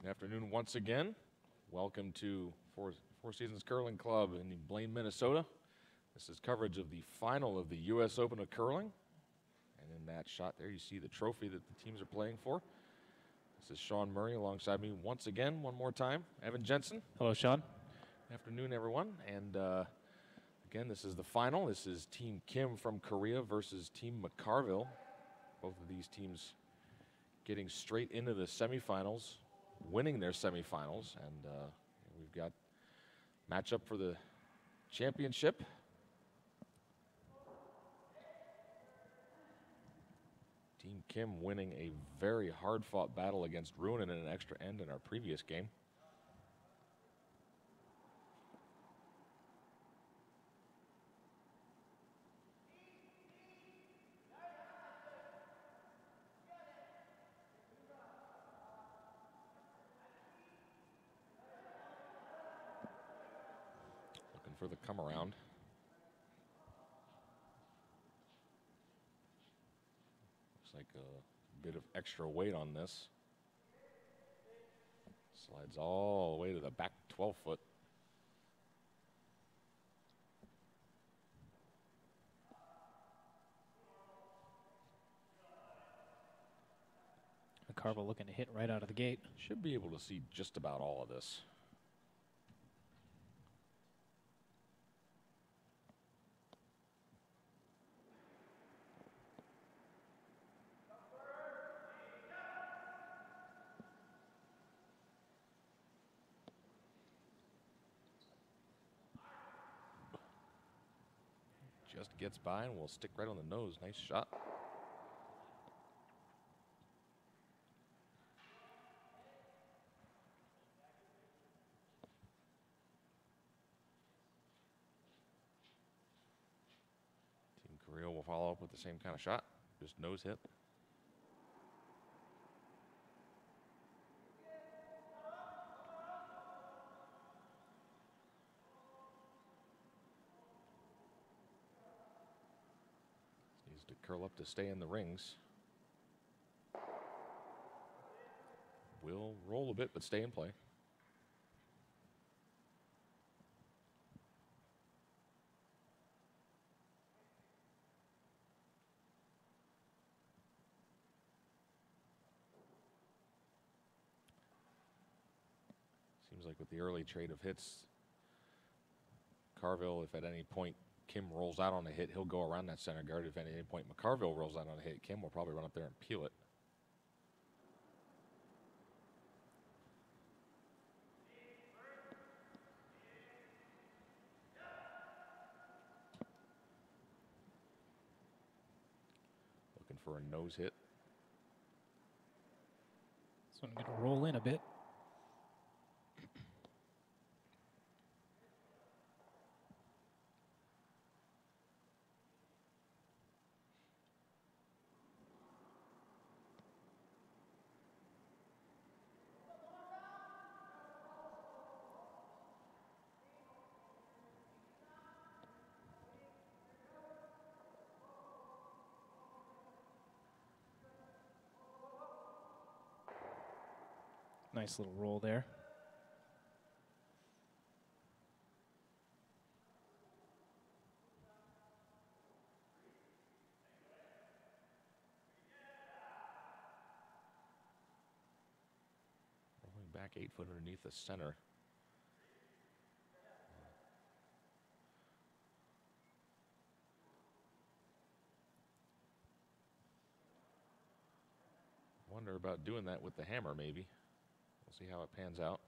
Good afternoon once again. Welcome to Four Seasons Curling Club in Blaine, Minnesota. This is coverage of the final of the U.S. Open of Curling. And in that shot there, you see the trophy that the teams are playing for. This is Sean Murray alongside me once again, one more time. Evan Jensen. Hello, Sean. Good afternoon, everyone. And again, this is the final. This is Team Kim from Korea versus Team McCarville. Both of these teams getting straight into the semifinals, winning their semifinals, and we've got matchup for the championship. Team Kim winning a very hard-fought battle against Ruin in an extra end in our previous game. For the come around. Looks like a bit of extra weight on this. Slides all the way to the back 12 foot. McCarville looking to hit right out of the gate. Should be able to see just about all of this. Just gets by and will stick right on the nose. Nice shot. Team Korea will follow up with the same kind of shot. Just nose hit. To curl up to stay in the rings. Will roll a bit, but stay in play. Seems like with the early trade of hits, Carville, if at any point Kim rolls out on a hit, he'll go around that center guard. If at any point McCarville rolls out on a hit, Kim will probably run up there and peel it. Looking for a nose hit. This one going to roll in a bit. Nice little roll there. Rolling back 8 foot underneath the center. Wonder about doing that with the hammer, maybe. We'll see how it pans out.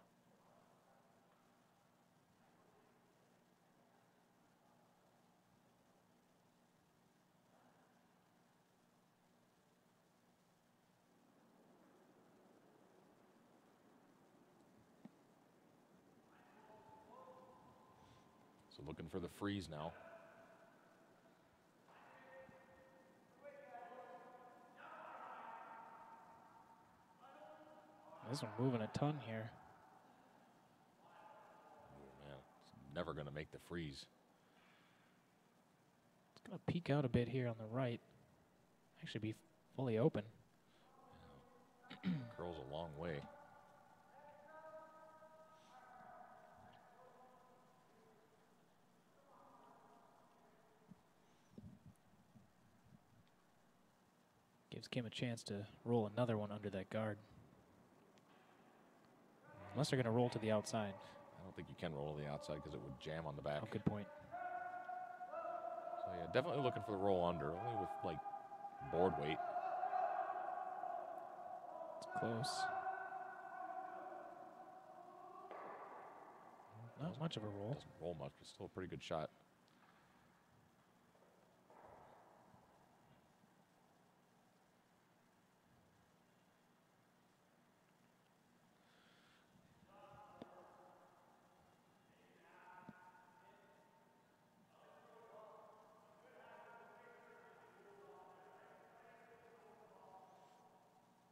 So looking for the freeze now. This one moving a ton here. Oh, man, it's never going to make the freeze. It's going to peek out a bit here on the right. Actually be fully open. Curls a long way. Gives Kim a chance to roll another one under that guard. Unless they're going to roll to the outside. I don't think you can roll to the outside because it would jam on the back. Oh, good point. So yeah, definitely looking for the roll under, only with like board weight. It's close. Not much of a roll. Doesn't roll much, but still a pretty good shot.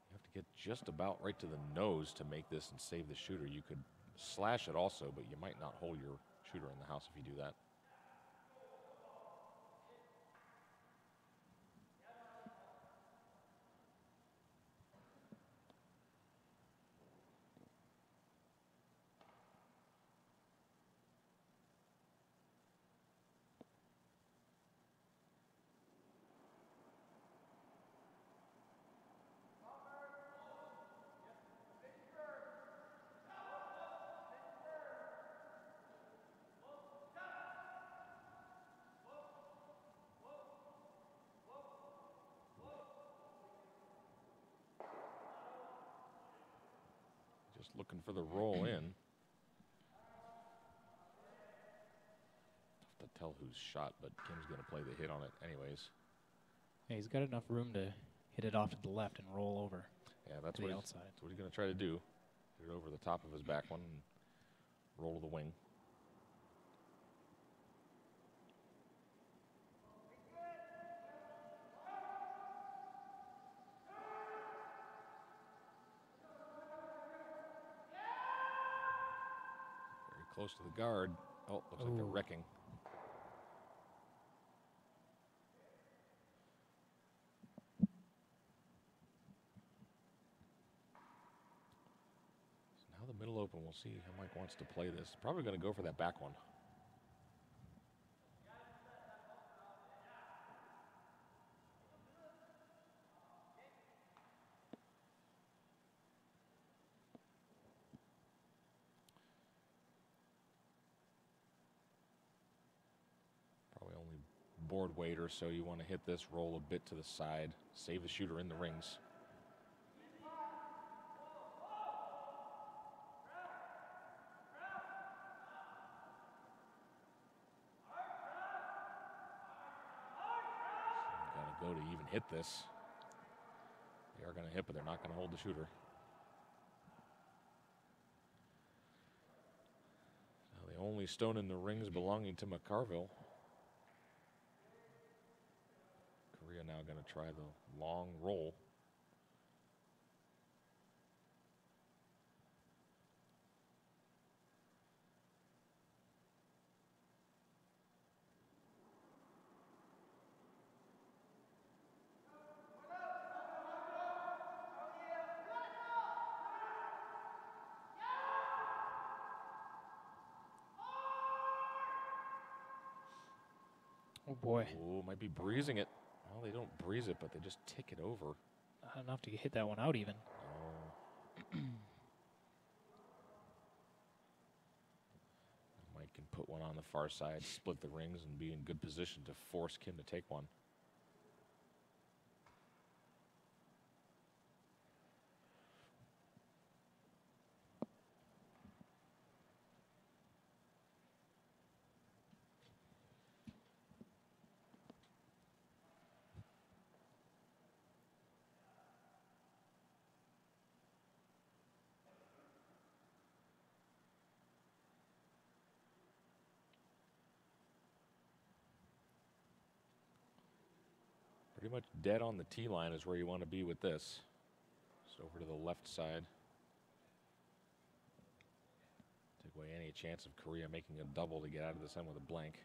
You have to get just about right to the nose to make this and save the shooter. You could slash it also, but you might not hold your shooter in the house if you do that. Just looking for the roll in. Tough to tell who's shot, but Kim's going to play the hit on it anyways. Yeah, he's got enough room to hit it off to the left and roll over. Yeah, that's to what the he's, outside. that's what he's going to try to do. Hit it over the top of his back one and roll to the wing. Very close to the guard. Oh, looks like they're wrecking. So now the middle open. We'll see how Mike wants to play this. Probably going to go for that back one. Probably only board weight or so. You want to hit this, roll a bit to the side, save the shooter in the rings. Got to go to even hit this. They are going to hit, but they're not going to hold the shooter. Now the only stone in the rings belonging to McCarville. Korea now going to try the long roll. Oh, boy. Oh, might be breezing it. Well, they don't breeze it, but they just tick it over. Not enough to hit that one out even. Oh. Mike can put one on the far side, split the rings, and be in good position to force Kim to take one. Pretty much dead on the tee line is where you want to be with this. Just over to the left side. Take away any chance of Korea making a double to get out of this end with a blank.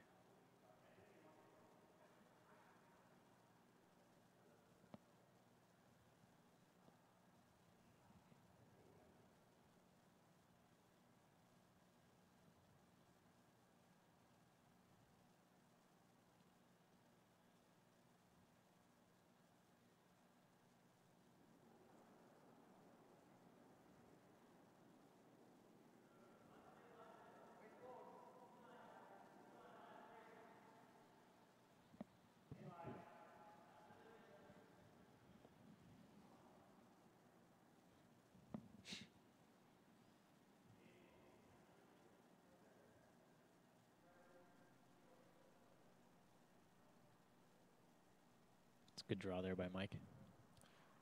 Good draw there by Mike.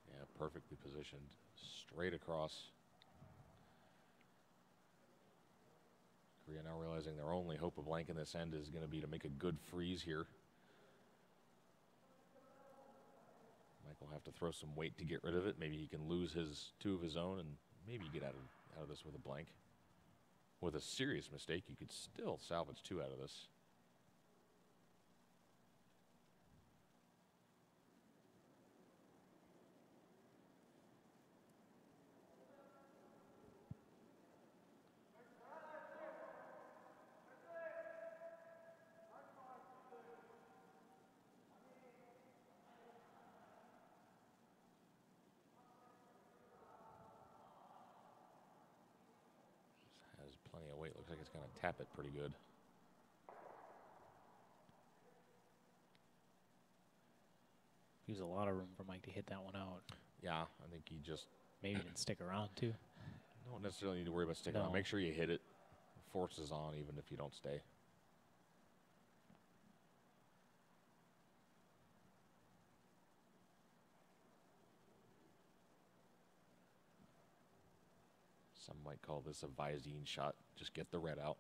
Yeah, perfectly positioned, straight across. Korea now realizing their only hope of blanking this end is going to be to make a good freeze here. Mike will have to throw some weight to get rid of it. Maybe he can lose his 2 of his own and maybe get out of this with a blank. With a serious mistake, you could still salvage 2 out of this. Has plenty of weight. Looks like it's going to tap it pretty good. There's a lot of room for Mike to hit that one out. Yeah, I think he just maybe didn't stick around too. Don't necessarily need to worry about sticking around. Make sure you hit it. Force is on even if you don't stay. Some might call this a Visine shot. Just get the red out.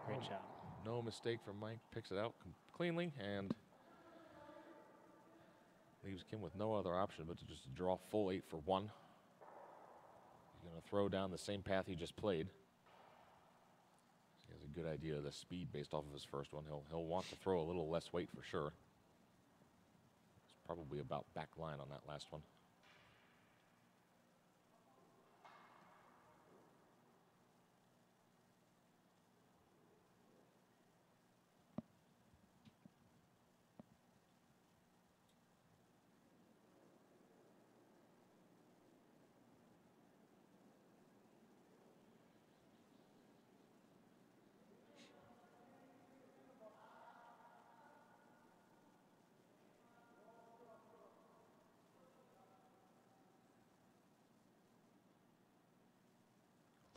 Great shot. No mistake from Mike. Picks it out cleanly and leaves Kim with no other option but to just draw full 8 for 1. He's going to throw down the same path he just played. He has a good idea of the speed based off of his first one. He'll want to throw a little less weight for sure. It's probably about back line on that last one.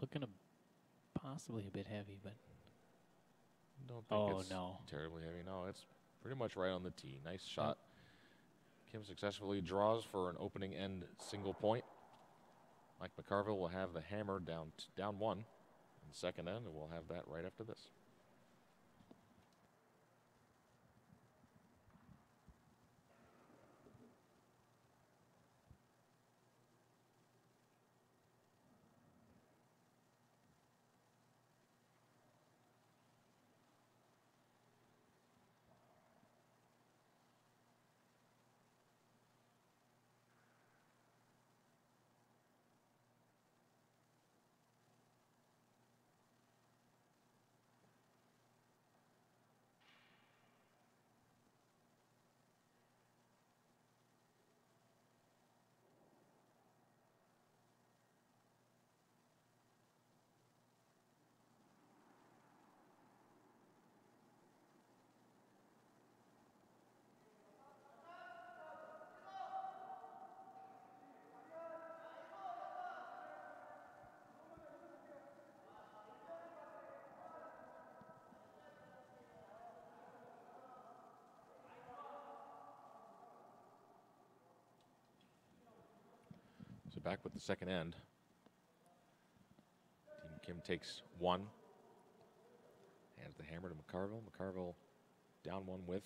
Looking possibly a bit heavy, but don't think it's no. terribly heavy. No, it's pretty much right on the tee. Nice shot. Kim successfully draws for an opening end single point. Mike McCarville will have the hammer down 1 in the second end, and we'll have that right after this. So back with the second end. Team Kim takes 1. Hands the hammer to McCarville. McCarville down 1 with.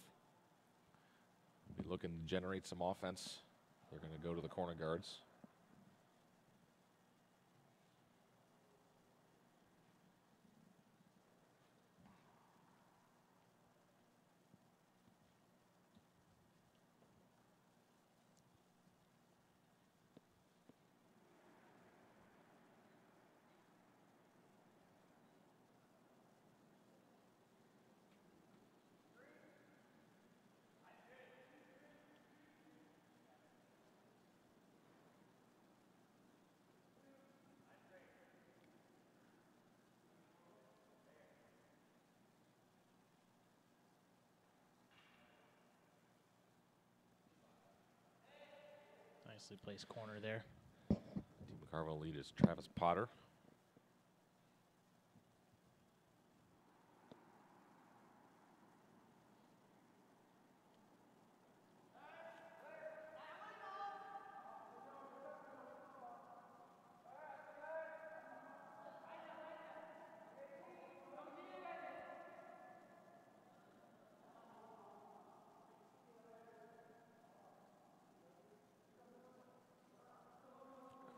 Be looking to generate some offense. They're going to go to the corner guards. Nicely placed corner there. Team McCarville lead is Travis Potter.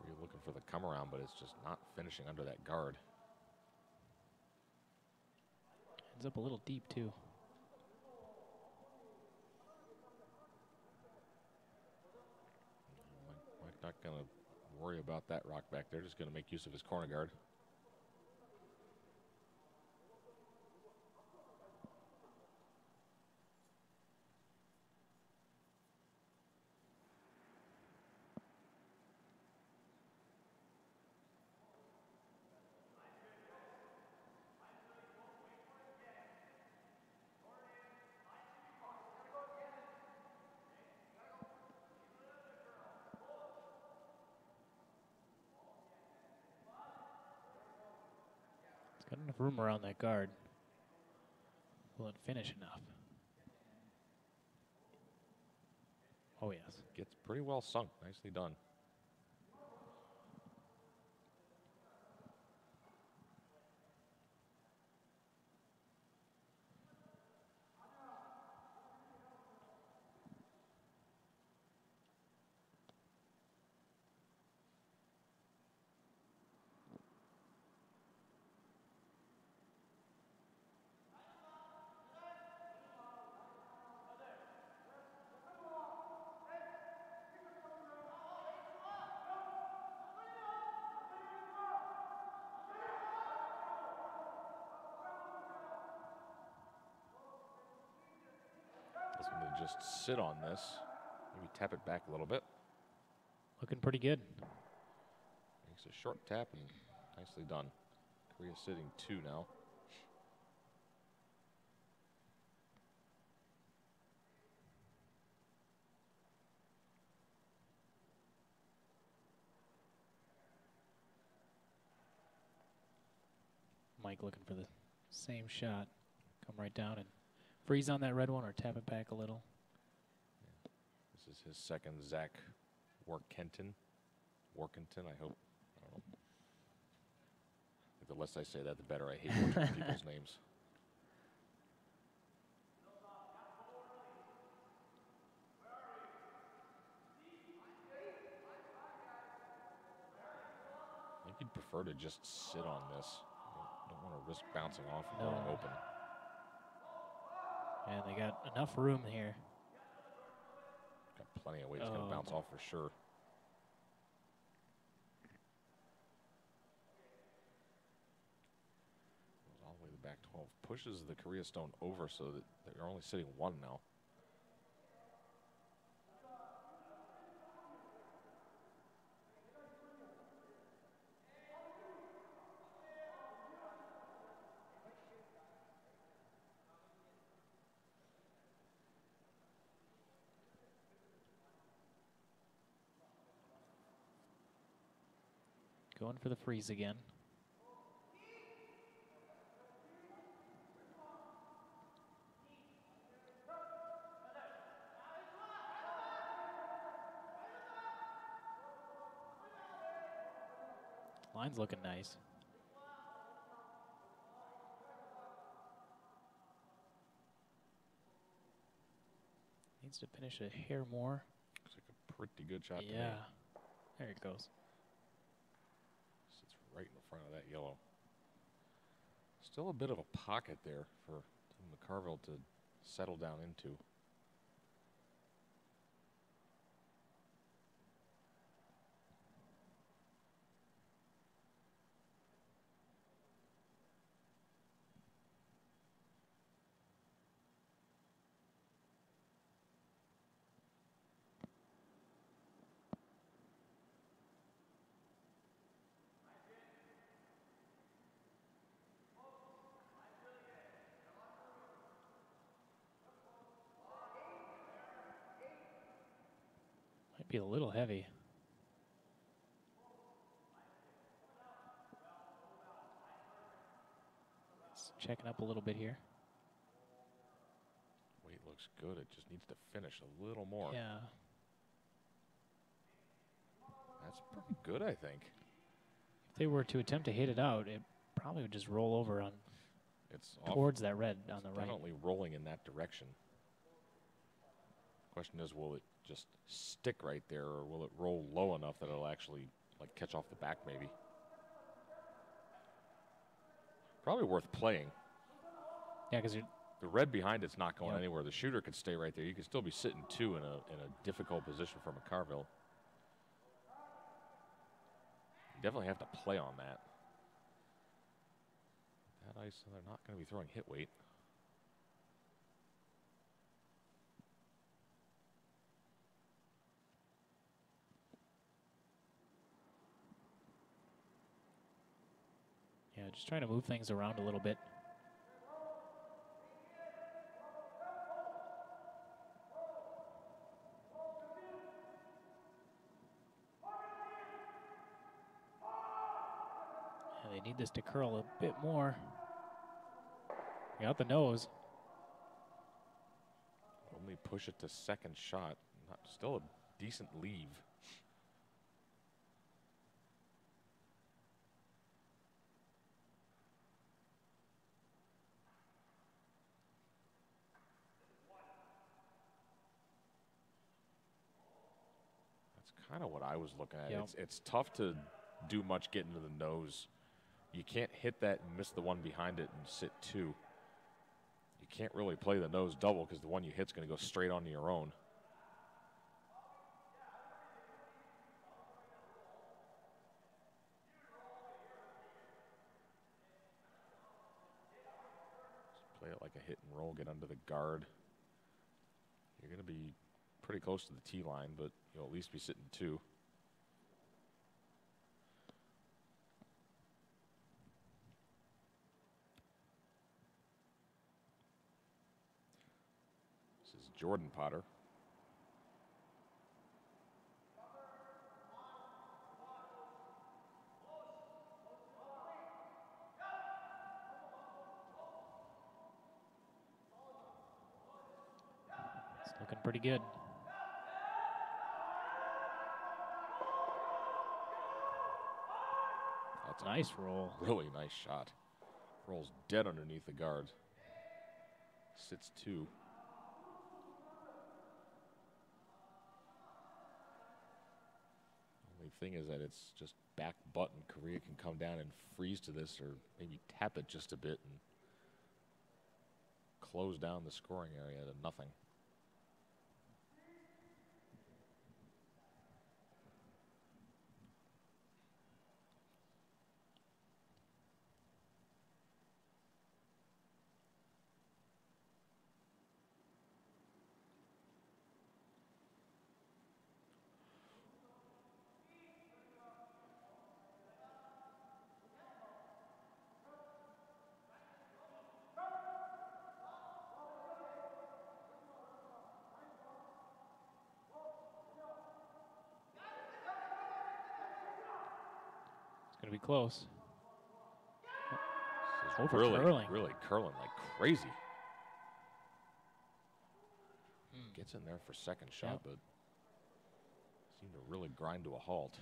You're looking for the come around, but it's just not finishing under that guard. Ends up a little deep, too. Mike not going to worry about that rock back there, just going to make use of his corner guard. Got enough room around that guard. Will it finish enough? Oh, yes. Gets pretty well sunk. Nicely done. He's going to just sit on this. Maybe tap it back a little bit. Looking pretty good. Makes a short tap and nicely done. Korea sitting 2 now. Mike looking for the same shot. Come right down and freeze on that red one or tap it back a little. This is his second, Zach Workington. Workington, I hope. I don't know. The less I say that, the better. I hate butchering people's names. I think you'd prefer to just sit on this. Don't want to risk bouncing off and going open. And they got enough room here. Got plenty of weight. It's going to bounce off for sure. Goes all the way to the back 12. Pushes the Korea Stone over so that they're only sitting 1 now. Going for the freeze again. Line's looking nice. Needs to finish a hair more. Looks like a pretty good shot to me. Yeah. There it goes. Sits right in front of that yellow. Still a bit of a pocket there for Team McCarville to settle down into. Might be a little heavy. checking up a little bit here. Weight looks good. It just needs to finish a little more. Yeah. That's pretty good, I think. If they were to attempt to hit it out, it probably would just roll over on It's towards that red on the right. Definitely rolling in that direction. Question is, will it just stick right there, or will it roll low enough that it'll actually like catch off the back maybe? Probably worth playing. Yeah, because the red behind it's not going anywhere. The shooter could stay right there. You could still be sitting 2 in a difficult position for McCarville. You definitely have to play on that. That ice, they're not going to be throwing hit weight. yeah, just trying to move things around a little bit. And they need this to curl a bit more. Got the nose. Only push it to second shot. Still a decent leave. That's kind of what I was looking at. Yep. It's tough to do much getting to the nose. You can't hit that and miss the one behind it and sit 2. You can't really play the nose double because the one you hit's going to go straight onto your own. Just play it like a hit and roll, get under the guard. You're going to be pretty close to the tee line, but you'll at least be sitting 2. This is Jordan Potter. It's looking pretty good. That's a nice roll. Really nice shot. Rolls dead underneath the guard. Sits 2. Only thing is that it's just back button. Korea can come down and freeze to this, or maybe tap it just a bit and close down the scoring area to nothing. It's going to be close. This is really curling like crazy. Gets in there for second shot, but seemed to really grind to a halt.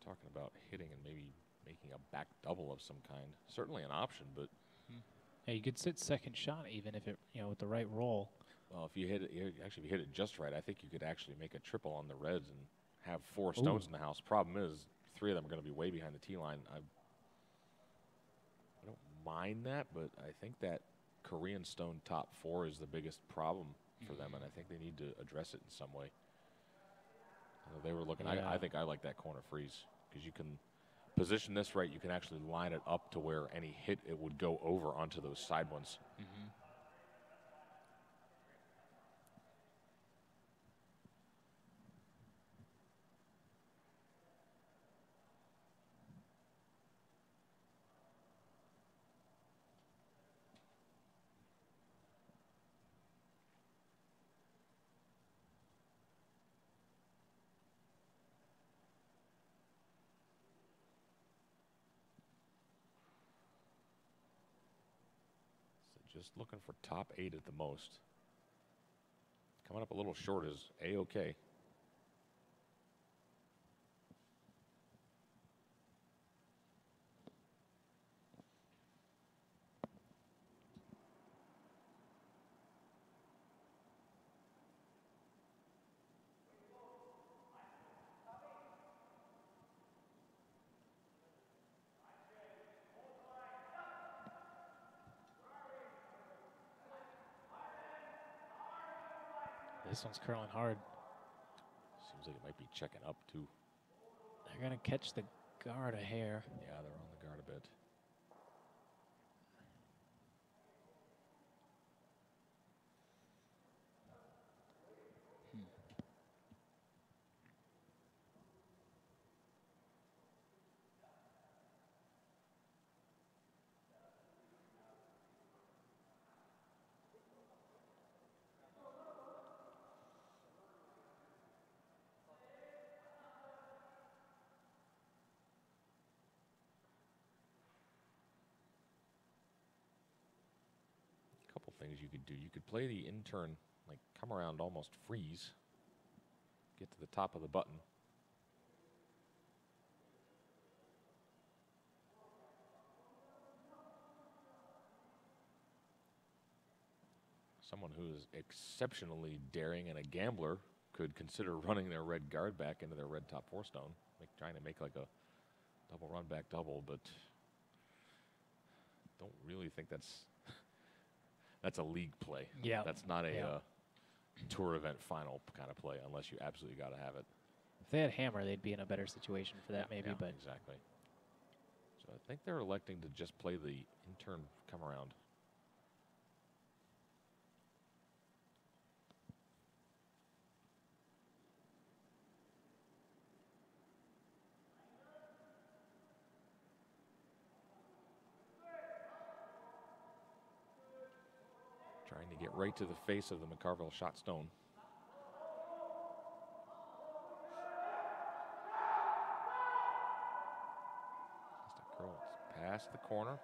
Talking about hitting and maybe making a back double of some kind. Certainly an option, but yeah, you could sit second shot even if it, with the right roll. Well, if you hit it, actually, if you hit it just right, I think you could actually make a triple on the reds and have 4 stones in the house. Problem is, 3 of them are going to be way behind the tee line. I don't mind that, but I think that Korean stone top 4 is the biggest problem for them, and I think they need to address it in some way. They were looking. Yeah. I think I like that corner freeze because you can position this right. You can actually line it up to where any hit it would go over onto those side ones. Just looking for top 8 at the most. Coming up a little short is A-okay. This one's curling hard. Seems like it might be checking up, too. They're going to catch the guard a hair. Yeah, they're on the guard a bit. Couple things you could do. You could play the intern, like come around almost freeze, get to the top of the button. Someone who is exceptionally daring and a gambler could consider running their red guard back into their red top 4 stone, trying to make like a double run back double, but don't really think that's a league play. Yeah. That's not a tour event final kind of play unless you absolutely got to have it. If they had hammer, they'd be in a better situation for that, maybe. But exactly. So I think they're electing to just play the intern come around. Trying to get right to the face of the McCarville shot stone. Just a curl. It's past the corner,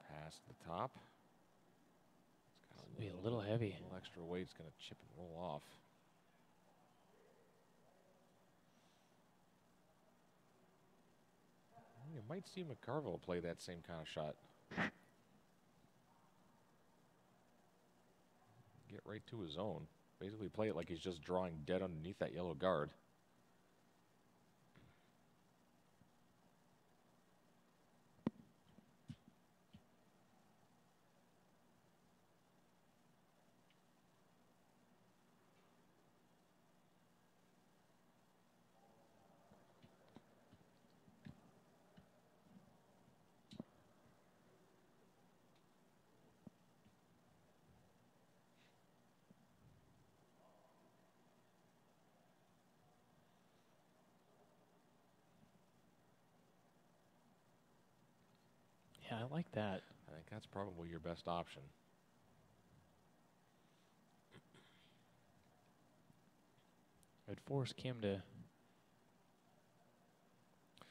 past the top. It's be a little heavy. A little extra weight. It's going to chip and roll off. You might see McCarville play that same kind of shot. Get right to his own. Basically play it like he's just drawing dead underneath that yellow guard. Yeah, I like that. I think that's probably your best option. I'd force Kim to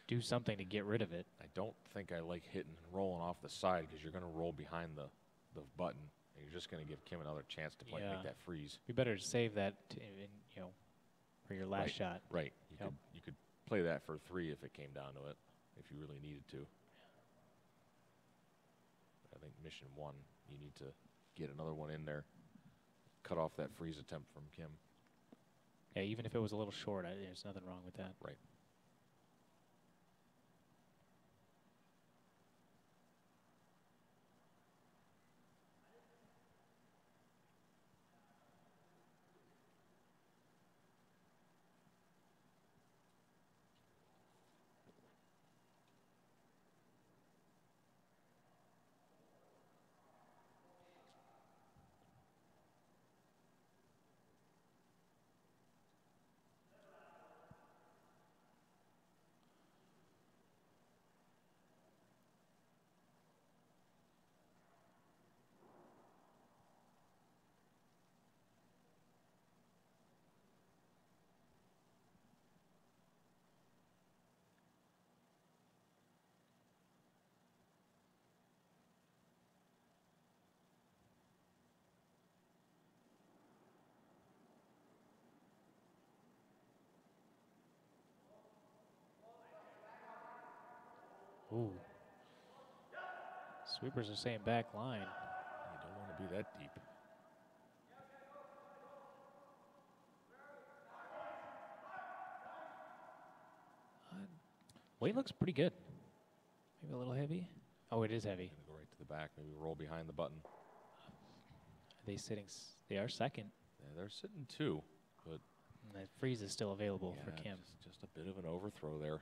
do something to get rid of it. I don't think I like hitting and rolling off the side because you're going to roll behind the button, and you're just going to give Kim another chance to make that freeze. Be better to save that, for your last shot. Right. You could play that for 3 if it came down to it, if you really needed to. I think mission 1, you need to get another one in there, cut off that freeze attempt from Kim. Yeah, even if it was a little short, there's nothing wrong with that. Right. Ooh. Sweepers are saying back line. You don't want to be that deep. Weight looks pretty good. Maybe a little heavy. Oh, it is heavy. Gonna go right to the back. Maybe roll behind the button. Are they sitting? They are second. Yeah, they're sitting 2, but And that freeze is still available for Kim. Just a bit of an overthrow there.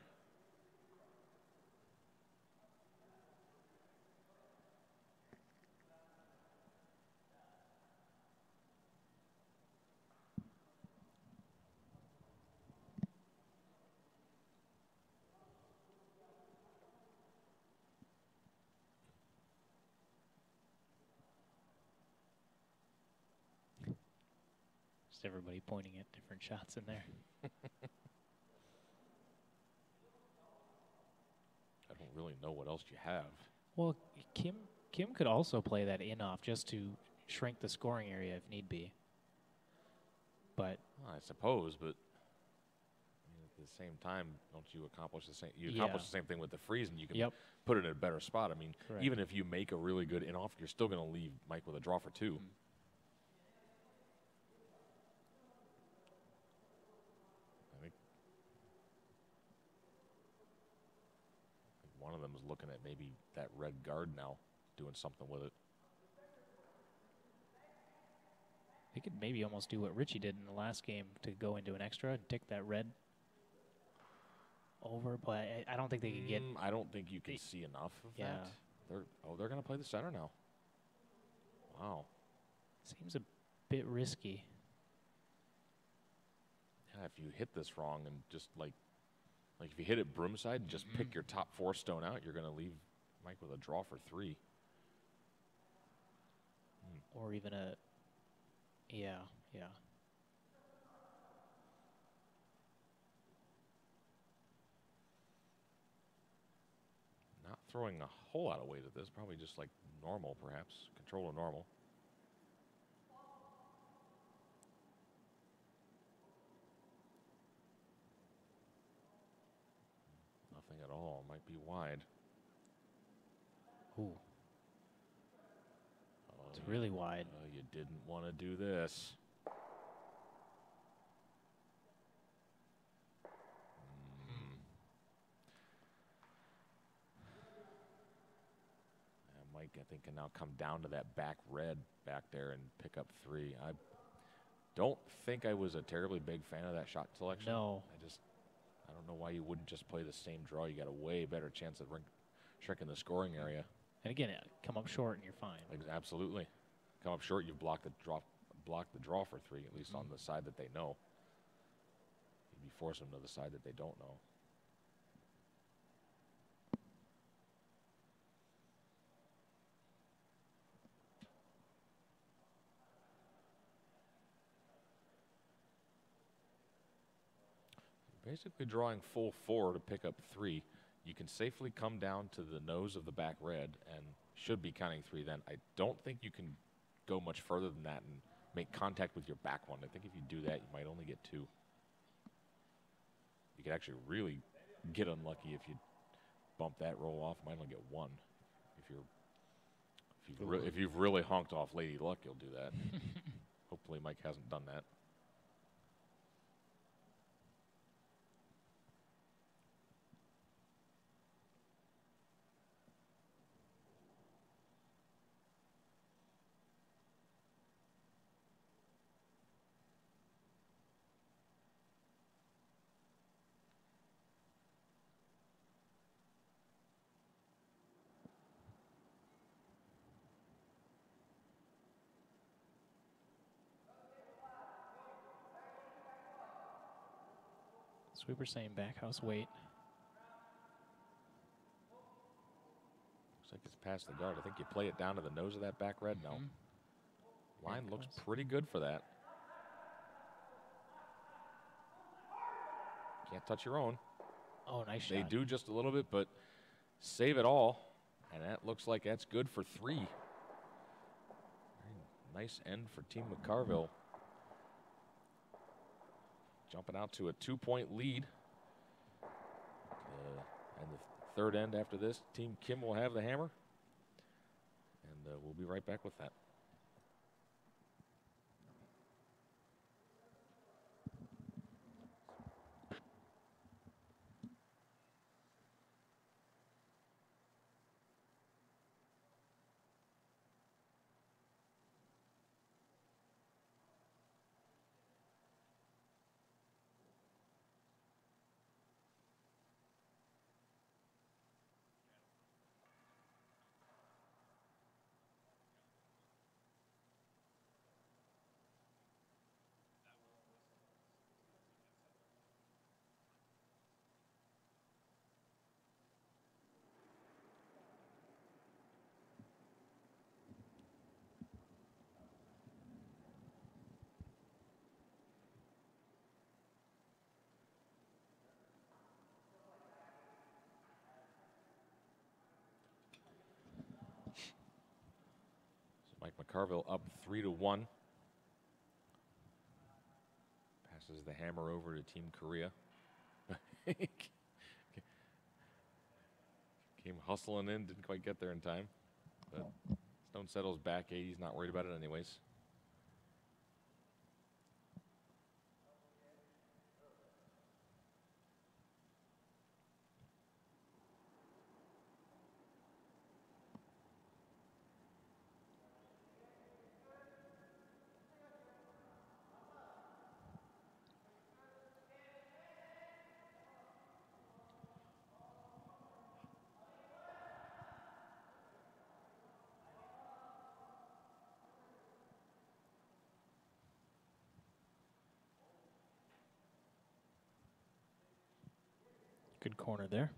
Just everybody pointing at different shots in there. I don't really know what else you have. Well, Kim could also play that in off just to shrink the scoring area if need be. But I suppose, but I mean, at the same time, don't you accomplish the same? You Yeah. accomplish the same thing with the freeze, and you can Yep. put it in a better spot. I mean, Correct. even if you make a really good in off, you're still going to leave Mike with a draw for 2. I think one of them is looking at maybe that red guard now, doing something with it. they could maybe almost do what Richie did in the last game to go into an extra and tick that red over, but I don't think they could get. I don't think you can see enough of that. They're going to play the center now. Wow. Seems a bit risky. Yeah, if you hit this wrong and just like if you hit it broomside and just pick your top 4 stone out, you're going to leave Mike with a draw for 3. Or even a. Yeah. Not throwing a whole lot of weight at this, probably just like normal, perhaps. Control of normal. Nothing at all. Might be wide. Ooh. It's really wide. You didn't want to do this. Mike, I think, can now come down to that back red back there and pick up 3. I don't think I was a terribly big fan of that shot selection. No. I don't know why you wouldn't just play the same draw. You got a way better chance of shrinking the scoring area. And again, come up short and you're fine. Absolutely. Come up short, you've blocked the draw for 3, at least on the side that they know. You'd be forcing them to the side that they don't know. Basically drawing full 4 to pick up 3. You can safely come down to the nose of the back red and should be counting 3 then. I don't think you can go much further than that and make contact with your back one. I think if you do that, you might only get 2. You could actually really get unlucky if you bump that roll off. You might only get 1. If you've really honked off Lady Luck, you'll do that. Hopefully Mike hasn't done that. Sweeper saying back house weight. Looks like it's past the guard. I think you play it down to the nose of that back red now. Line looks pretty good for that. Can't touch your own. Oh, nice shot. They do just a little bit, but save it all. And that looks like that's good for 3. Very nice end for Team McCarville. Jumping out to a 2-point lead. And the third end after this. Team Kim will have the hammer. And we'll be right back with that. Mike McCarville up 3-1. Passes the hammer over to Team Korea. Came hustling in, didn't quite get there in time. But Stone settles back 8. He's not worried about it anyways. Good corner there.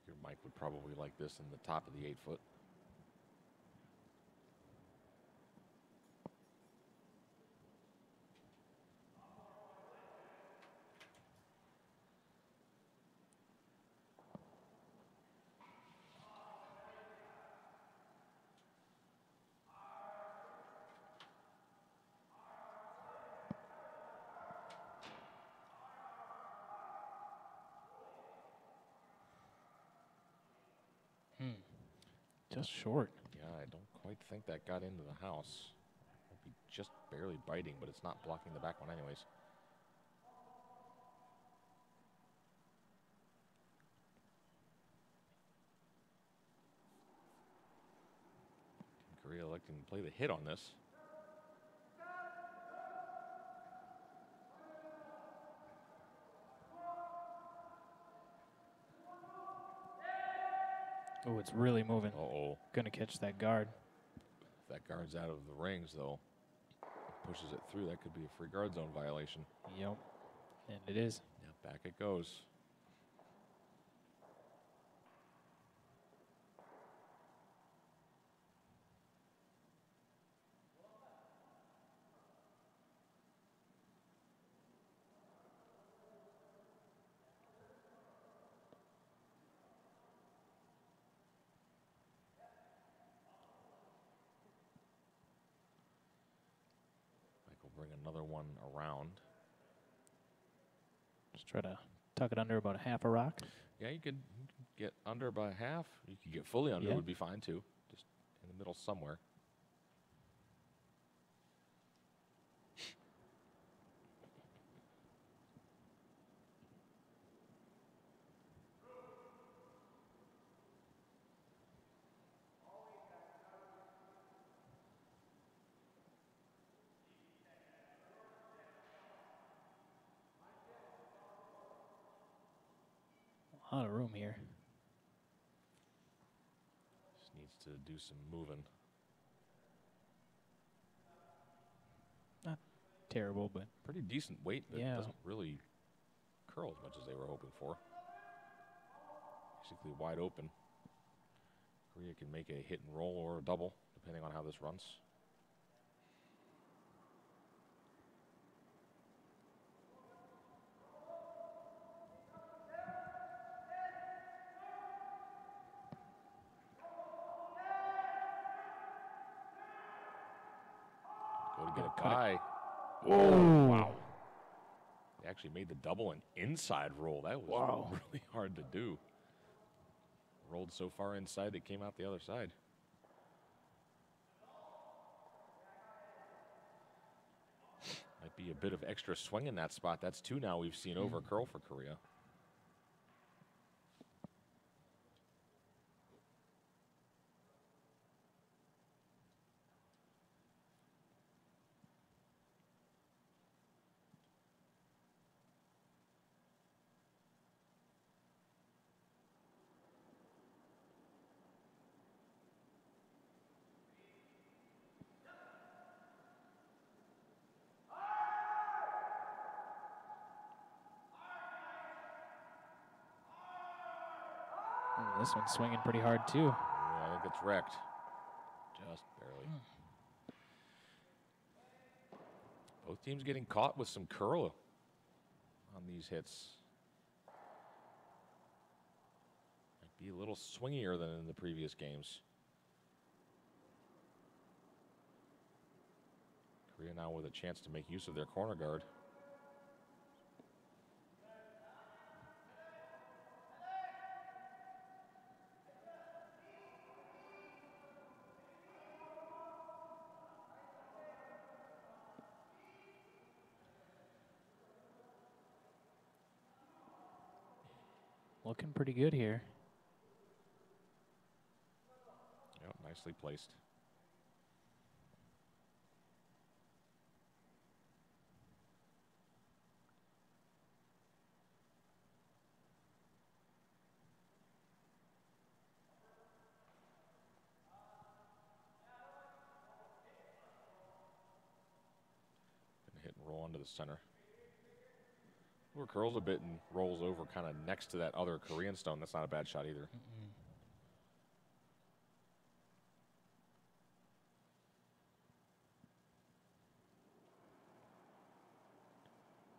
Figure Mike would probably like this in the top of the 8-foot. Just short. Yeah, I don't quite think that got into the house. Might be just barely biting, but it's not blocking the back one anyways. Team Korea electing to play the hit on this. Oh, it's really moving. Uh-oh. Gonna catch that guard. If that guard's out of the rings, though, pushes it through, that could be a free guard zone violation. Yep. And it is. Yeah, back it goes. Bring another one around. Just try to tuck it under about half a rock. Yeah, you could get under by half. You could get fully under, Yeah. would be fine too. Just in the middle somewhere. A lot of room here. Just needs to do some moving. Not terrible, but Pretty decent weight, but Yeah. doesn't really curl as much as they were hoping for. Basically wide open. Korea can make a hit and roll or a double, depending on how this runs. by. Oh, wow. They actually made the double an inside roll. That was really hard to do. Rolled so far inside, it came out the other side. Might be a bit of extra swing in that spot. That's 2 now we've seen over curl for Korea. This one's swinging pretty hard, too. Yeah, I think it's wrecked. Just barely. Both teams getting caught with some curl on these hits. Might be a little swingier than in the previous games. Korea now with a chance to make use of their corner guard. Looking pretty good here. Yep, nicely placed. Gonna hit and roll onto the center. Or curls a bit and rolls over kind of next to that other Korean stone. That's not a bad shot either.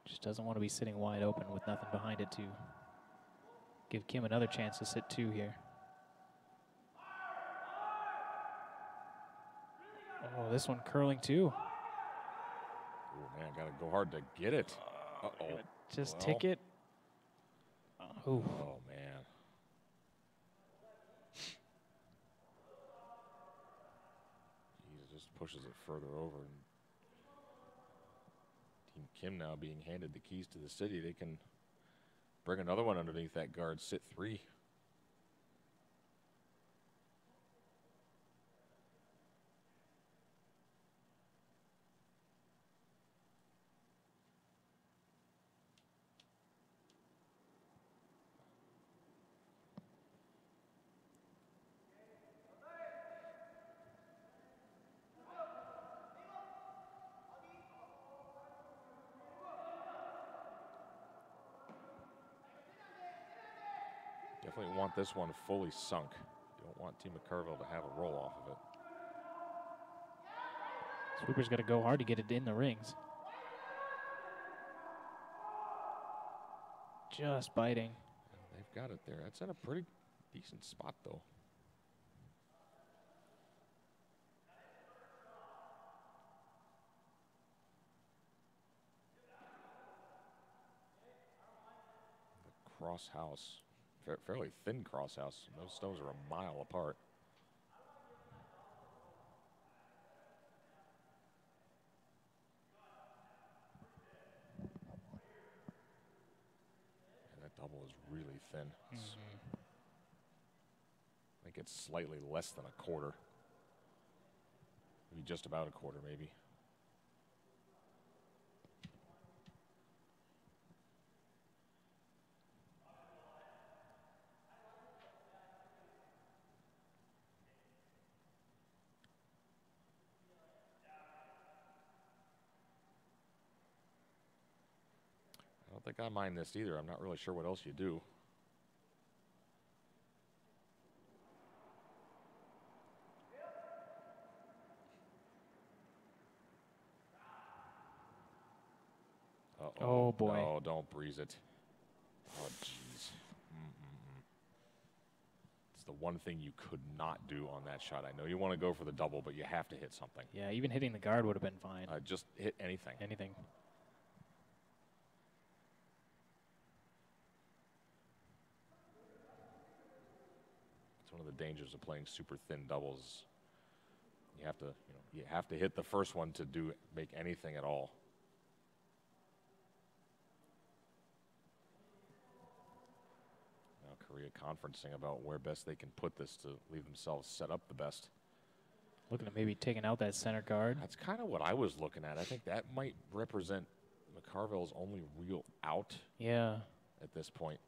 Just doesn't want to be sitting wide open with nothing behind it to give Kim another chance to sit 2 here. Oh, this one curling too. Oh man, gotta go hard to get it. Uh-oh. Just tick it. Oh man. He just pushes it further over. And Team Kim now being handed the keys to the city. They can bring another one underneath that guard, sit 3. Definitely want this one fully sunk. You don't want Team McCarville to have a roll off of it. Sweeper's got to go hard to get it in the rings. Just biting. They've got it there. That's in a pretty decent spot, though. The cross house. Fairly thin cross house. Those stones are a mile apart. And that double is really thin. I think it's slightly less than a quarter. Maybe just about a quarter, maybe. I don't think I mind this either. I'm not really sure what else you do. Uh-oh. Oh, boy. No, don't breeze it. Oh, jeez. It's the one thing you could not do on that shot. I know you want to go for the double, but you have to hit something. Yeah, even hitting the guard would have been fine. Just hit anything. Anything. It's one of the dangers of playing super thin doubles. You have to hit the first one to make anything at all. Now Korea conferencing about where best they can put this to leave themselves set up the best. Looking at maybe taking out that center guard. That's kind of what I was looking at. I think that might represent McCarville's only real out. Yeah. At this point.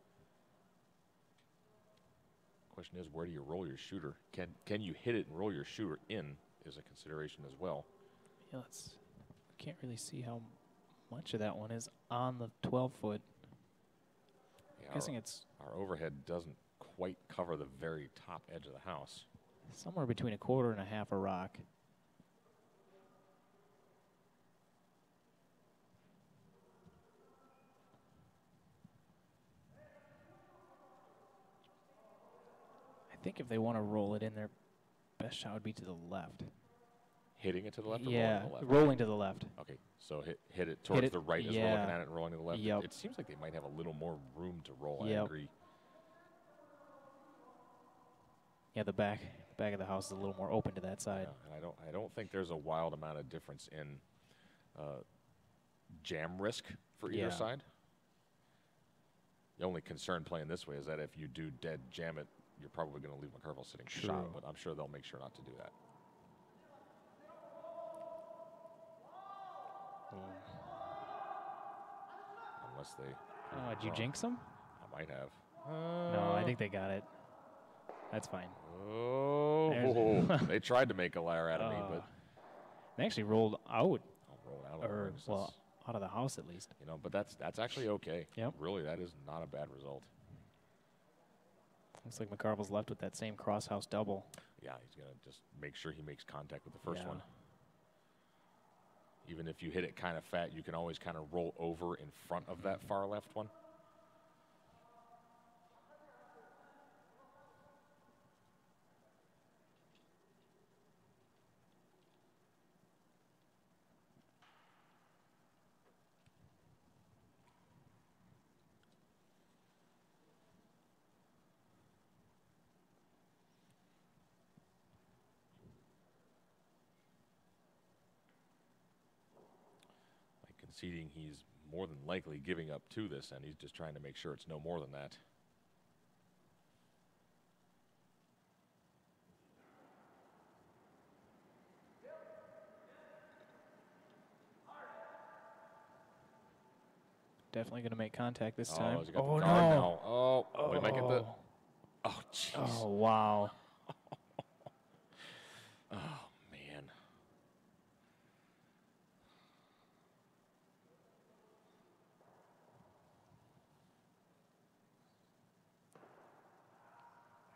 Question is, where do you roll your shooter? Can you hit it and roll your shooter in is a consideration as well. Yeah, I can't really see how much of that one is on the 12-foot. Yeah, I'm guessing it's our overhead doesn't quite cover the very top edge of the house. Somewhere between a quarter and a half a rock. I think if they want to roll it in, their best shot would be to the left. Hitting it to the left or yeah, rolling to the left? Rolling to the left. Okay, so hit it towards the right as we're looking at it and rolling to the left. Yep. It seems like they might have a little more room to roll. Yep. I agree. Yeah, the back of the house is a little more open to that side. Yeah, and I don't think there's a wild amount of difference in jam risk for either side. The only concern playing this way is that if you do dead jam it, you're probably going to leave McCarville sitting shot, but I'm sure they'll make sure not to do that. Unless they... Oh, did you jinx them? I might have. No, I think they got it. That's fine. Oh, they tried to make a liar out of me, but... They actually rolled out. Rolled out or, well, out of the house at least. You know, but that's actually okay. Yep. Really, that is not a bad result. Looks like McCarville's left with that same cross-house double. Yeah, he's going to just make sure he makes contact with the first one. Even if you hit it kind of fat, you can always kind of roll over in front of that far left one. Conceding he's more than likely giving up to this, and he's just trying to make sure it's no more than that. Definitely going to make contact this Oh, time. he's got the guard now. Oh, we might get the... Oh, jeez. Oh, wow. Oh, man.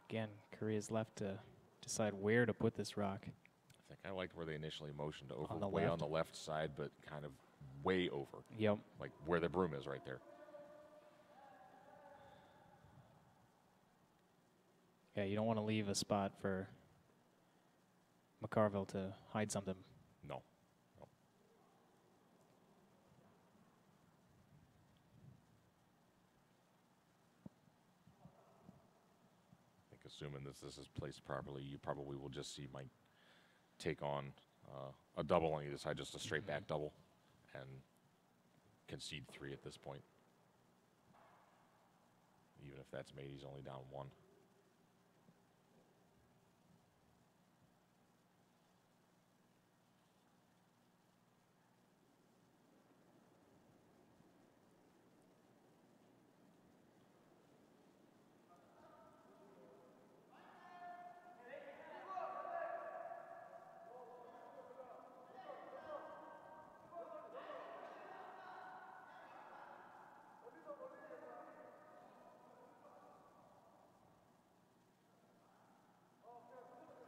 Again, Korea's left to decide where to put this rock. I think I liked where they initially motioned over On the way left. on the left side, but kind of way over. Yep. Like where the broom is right there. Yeah, you don't want to leave a spot for McCarville to hide something. No. No. I think assuming this is placed properly, you probably will just see Mike take on a double on either side, just a straight back double, and concede 3 at this point. Even if that's made, he's only down 1.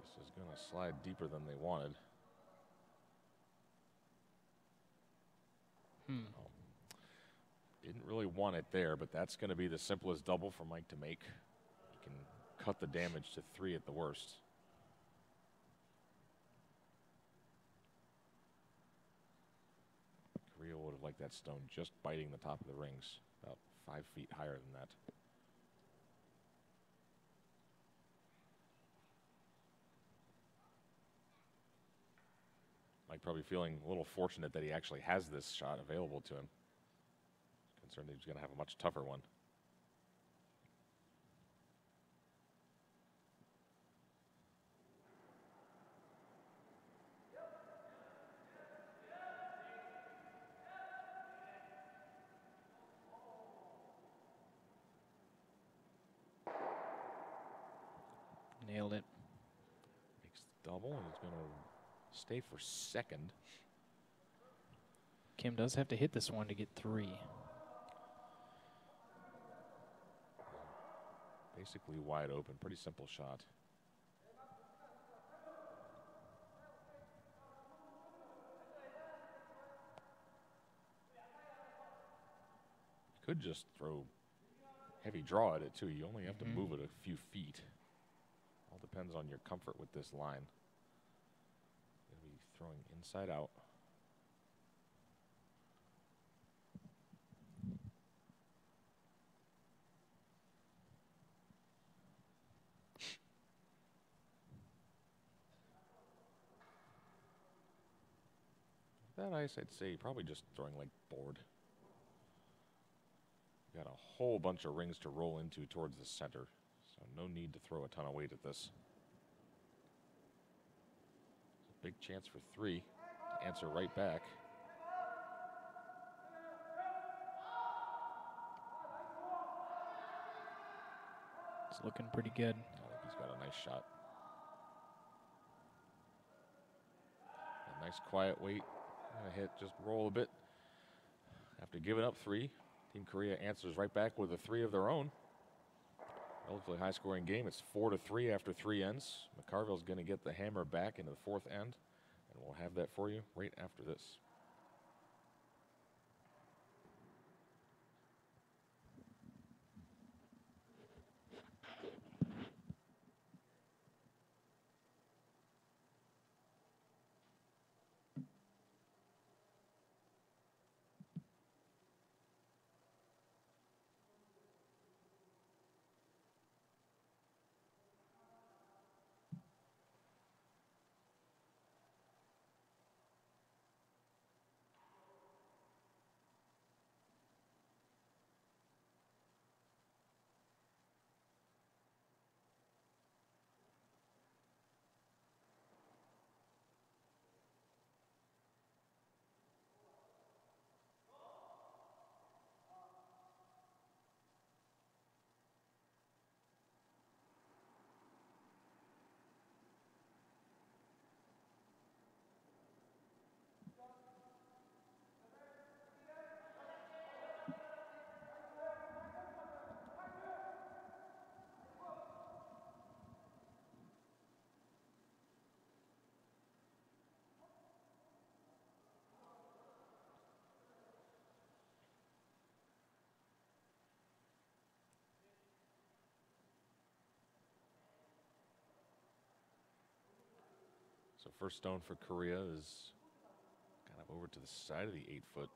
This is going to slide deeper than they wanted. Didn't really want it there, but that's going to be the simplest double for Mike to make. He can cut the damage to 3 at the worst. Korea would have liked that stone just biting the top of the rings, about 5 feet higher than that. Mike probably feeling a little fortunate that he actually has this shot available to him. Concerned that he's going to have a much tougher one. Nailed it. Makes the double, and he's going to stay for second. Kim does have to hit this one to get 3. Basically wide open, pretty simple shot. Could just throw heavy draw at it too. You only have to move it a few feet. All depends on your comfort with this line. Gonna be throwing inside out. That ice, I'd say probably just throwing like board. Got a whole bunch of rings to roll into towards the center, so no need to throw a ton of weight at this. It's a big chance for 3 to answer right back. It's looking pretty good. I think he's got a nice shot. A nice quiet weight. Gonna hit, just roll a bit. After giving up 3, Team Korea answers right back with a 3 of their own. Relatively high scoring game. It's 4-3 after 3 ends. McCarville's going to get the hammer back into the 4th end, and we'll have that for you right after this. So first stone for Korea is kind of over to the side of the 8-foot.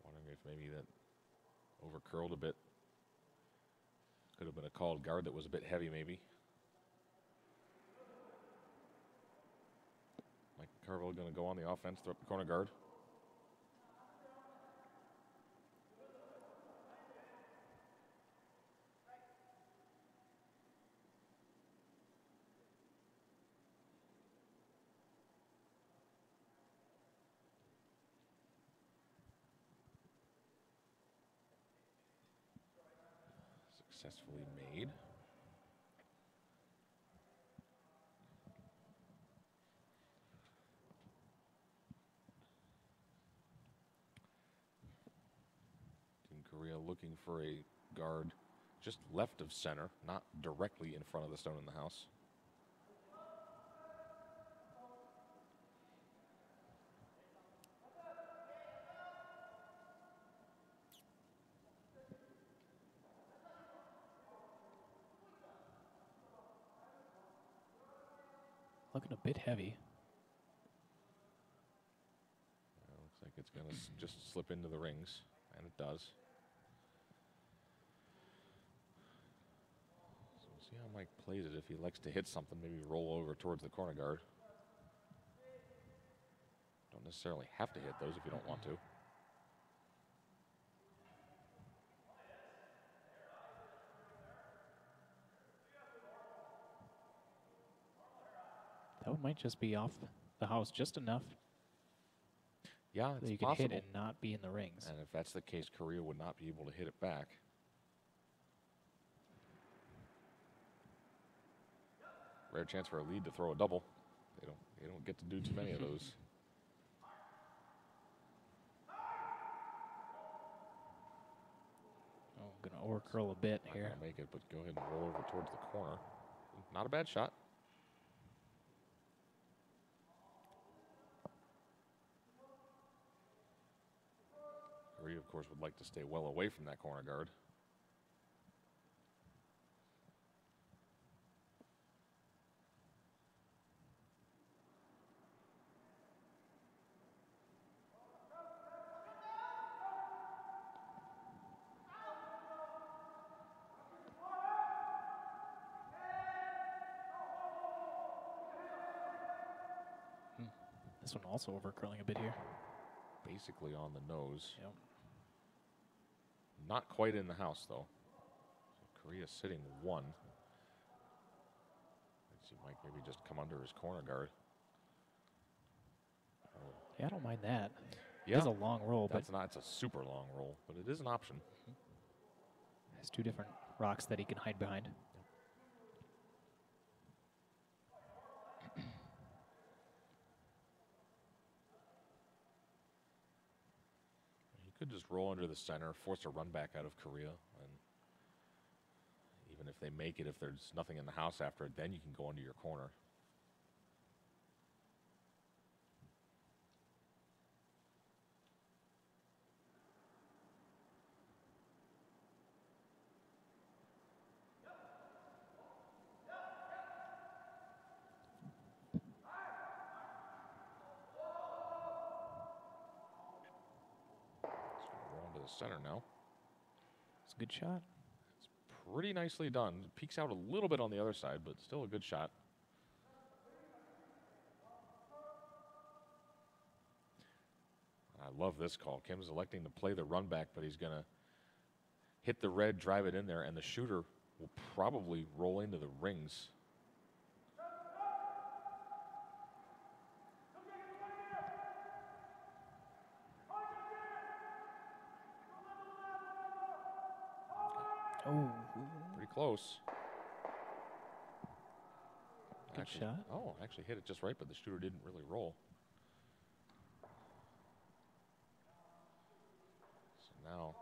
Wondering if maybe that over curled a bit. Could have been a called guard that was a bit heavy maybe. Mike McCarville going to go on the offense, throw up the corner guard. Successfully made. Team Korea looking for a guard just left of center, not directly in front of the stone in the house. Looking a bit heavy. Looks like it's going to just slip into the rings, and it does. So we'll see how Mike plays it. If he likes to hit something, maybe roll over towards the corner guard. Don't necessarily have to hit those if you don't want to. That one might just be off the house just enough. Yeah, so it's you can possible. hit and not be in the rings. And if that's the case, Korea would not be able to hit it back. Rare chance for a lead to throw a double. They don't get to do too many of those. Oh, I'm going to overcurl a bit Not here. gonna make it, but go ahead and roll over towards the corner. Not a bad shot. Korea, of course, would like to stay well away from that corner guard. This one also overcurling a bit here. Basically on the nose. Yep. Not quite in the house, though. So Korea sitting 1. Let's see Mike maybe just come under his corner guard. Yeah, I don't mind that. Yeah, It's a long roll, but it's a super long roll, but it is an option. has 2 different rocks that he can hide behind. He could just roll under the center, force a run back out of Korea, and even if they make it, if there's nothing in the house after it, then you can go under your corner. Center now. It's a good shot. It's pretty nicely done. It peeks out a little bit on the other side, but still a good shot. I love this call. Kim's electing to play the run back, but he's going to hit the red, drive it in there, and the shooter will probably roll into the rings. Oh, pretty close. Good shot. Oh, actually hit it just right, but the shooter didn't really roll. So now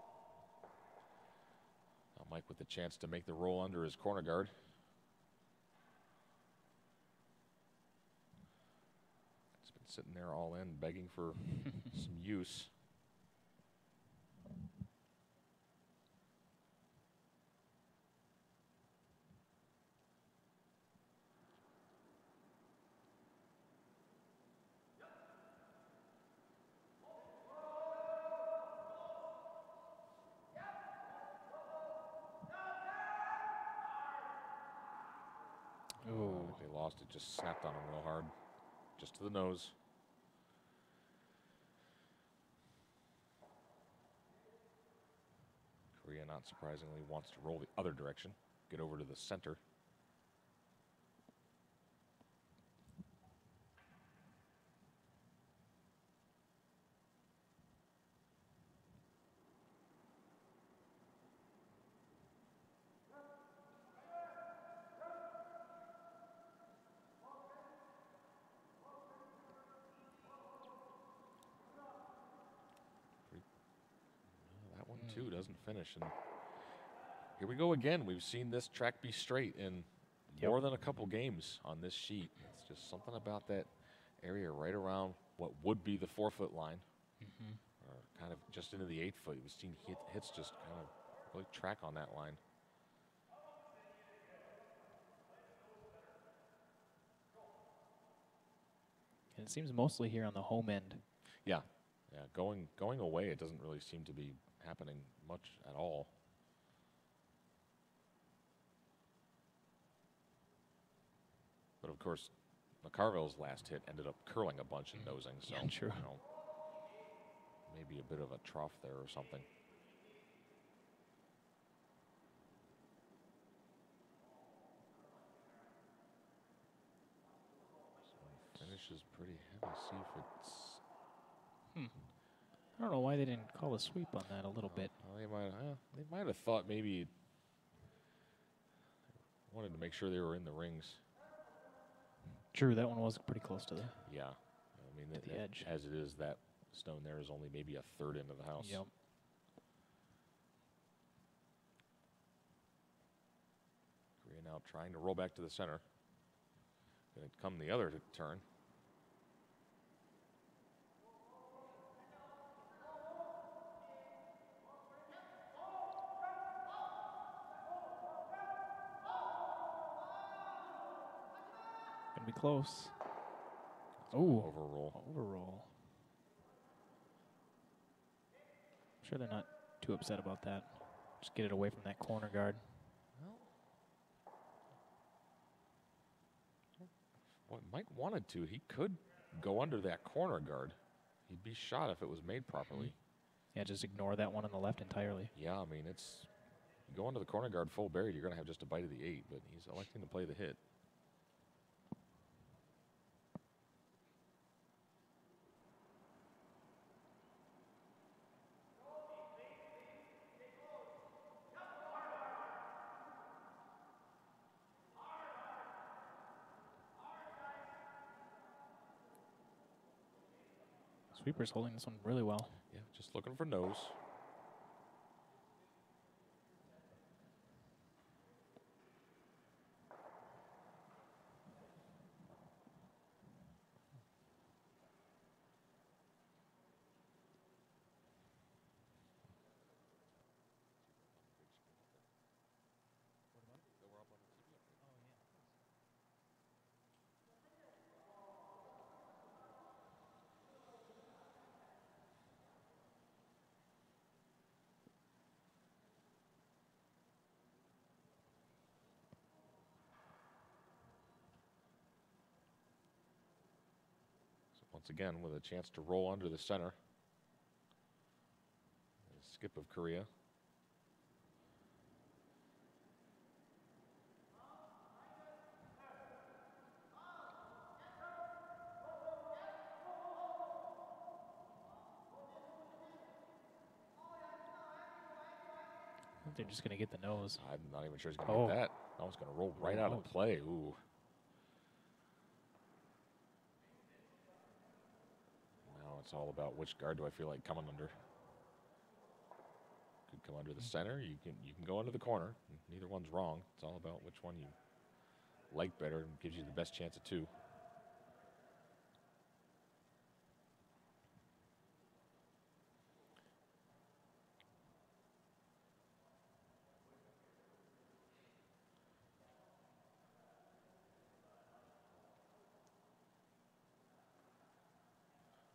Mike with the chance to make the roll under his corner guard. It's been sitting there all in, begging for some use. Oh, They lost it, just snapped on him real hard. Just to the nose. Korea, not surprisingly, wants to roll the other direction. Get over to the center. That one, too, doesn't finish. And here we go again. We've seen this track be straight in more than a couple games on this sheet. It's just something about that area right around what would be the 4-foot line, or kind of just into the 8-foot. We've seen hits just kind of really track on that line. And it seems mostly here on the home end. Yeah. Yeah, going away, it doesn't really seem to be happening much at all. But of course, McCarville's last hit ended up curling a bunch and nosing, so Yeah, true. you know, maybe a bit of a trough there or something. So finish is pretty heavy. See if it's. I don't know why they didn't call a sweep on that a little bit. Well, they might have thought maybe wanted to make sure they were in the rings. True, that one was pretty close to the. Yeah, I mean To the edge. as it is, that stone there is only maybe a third into the house. Yep. Korea now trying to roll back to the center. Going to come the other turn. Gonna be close. Oh, Overroll. overroll. I'm sure they're not too upset about that. Just get it away from that corner guard. Well, Mike wanted to. He could go under that corner guard. He'd be shot if it was made properly. Yeah, just ignore that one on the left entirely. Yeah, I mean, it's you go under the corner guard full buried, you're going to have just a bite of the 8, but he's electing to play the hit. Sweeper's holding this one really well. Yeah, just looking for nose. Once again, with a chance to roll under the center. A skip of Korea. I think they're just going to get the nose. I'm not even sure he's going to get that. That was going to roll right out of play. Ooh. Now it's all about which guard do I feel like coming under. Could come under the center. You can go under the corner. Neither one's wrong. It's all about which one you like better and gives you the best chance at 2.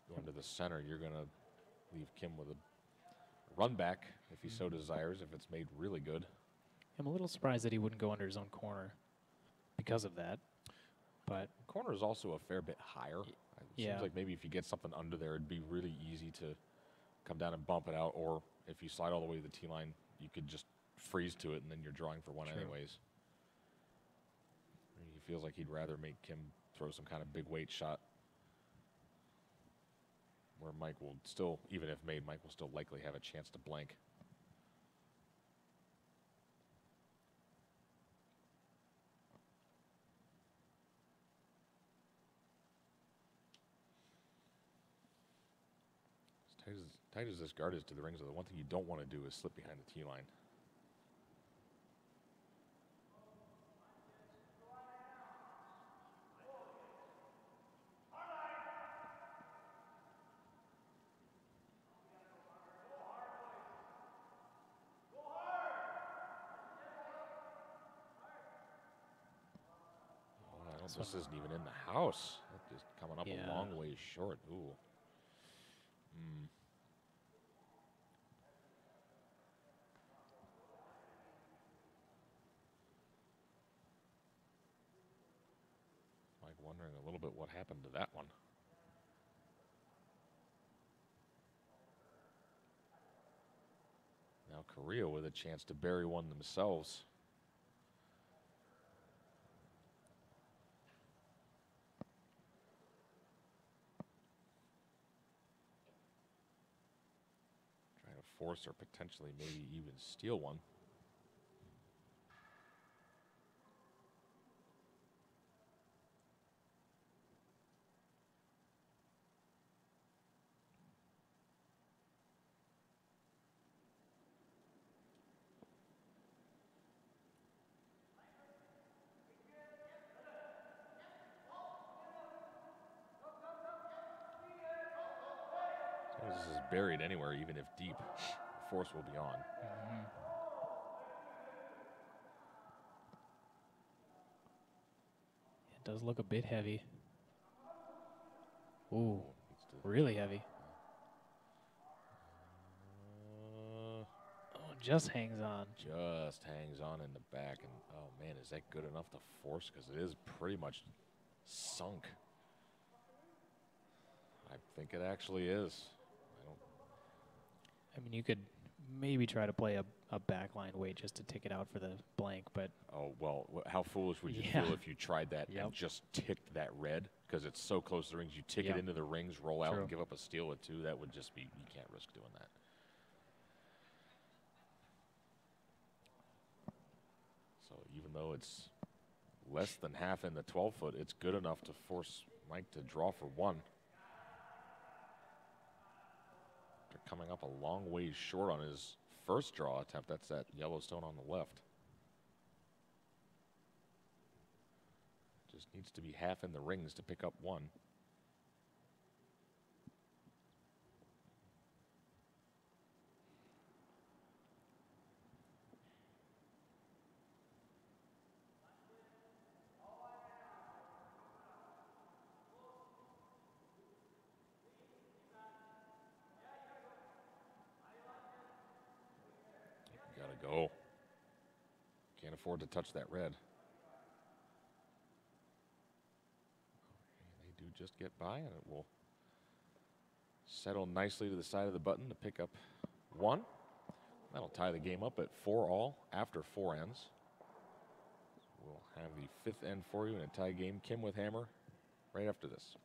Going to the center, you're going to leave Kim with a run back if he so desires, if it's made really good. I'm a little surprised that he wouldn't go under his own corner because of that. But corner is also a fair bit higher. It yeah. seems like maybe if you get something under there, it'd be really easy to come down and bump it out. Or if you slide all the way to the T line, you could just freeze to it, and then you're drawing for one anyways. He feels like he'd rather make Kim throw some kind of big weight shot, where Mike will still, even if made, Mike will still likely have a chance to blank. As tight as this guard is to the rings, the one thing you don't want to do is slip behind the T line. this one. This isn't even in the house. It's just coming up Yeah. a long way short. Ooh. Like wondering a little bit what happened to that one. Now Korea with a chance to bury one themselves. Trying to force or potentially maybe even steal one. This is buried anywhere, even if deep, the force will be on. It does look a bit heavy. Ooh, really heavy. Oh, just hangs on. Just hangs on in the back. And oh man, is that good enough to force? Because it is pretty much sunk. I think it actually is. I mean, you could maybe try to play a backline weight just to tick it out for the blank, but Oh, well, how foolish would you Yeah. feel if you tried that Yep. and just ticked that red? Because it's so close to the rings, you tick Yep. it into the rings, roll out, True. and give up a steal with two. That would just be, you can't risk doing that. So even though it's less than half in the 12-foot, it's good enough to force Mike to draw for one. They're coming up a long ways short on his first draw attempt. That's that Yellowstone on the left. Just needs to be half in the rings to pick up one. Gotta go. Can't afford to touch that red. They do just get by, and it will settle nicely to the side of the button to pick up one. That'll tie the game up at 4-all after 4 ends. We'll have the 5th end for you in a tie game. Kim with hammer right after this.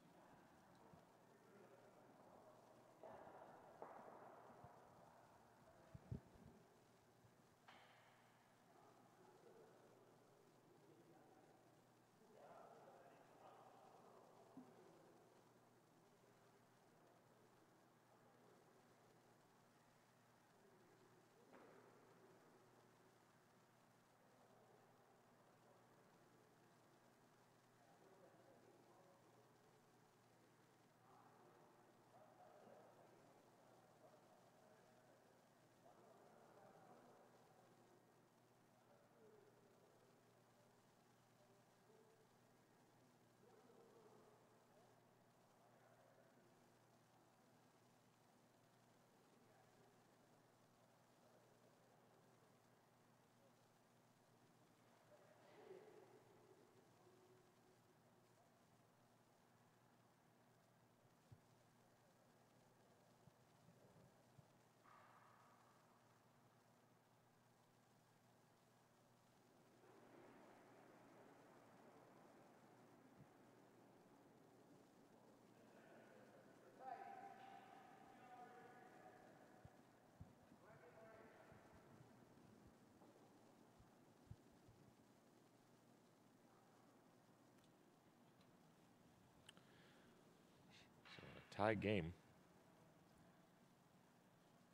Tie game.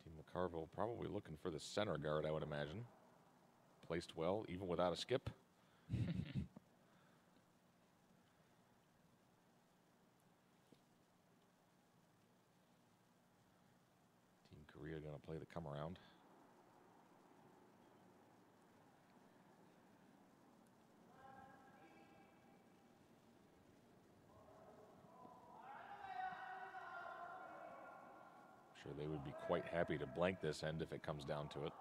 Team McCarville probably looking for the center guard, I would imagine. Placed well, even without a skip. Team Korea going to play the come around. Sure, they would be quite happy to blank this end if it comes down to it.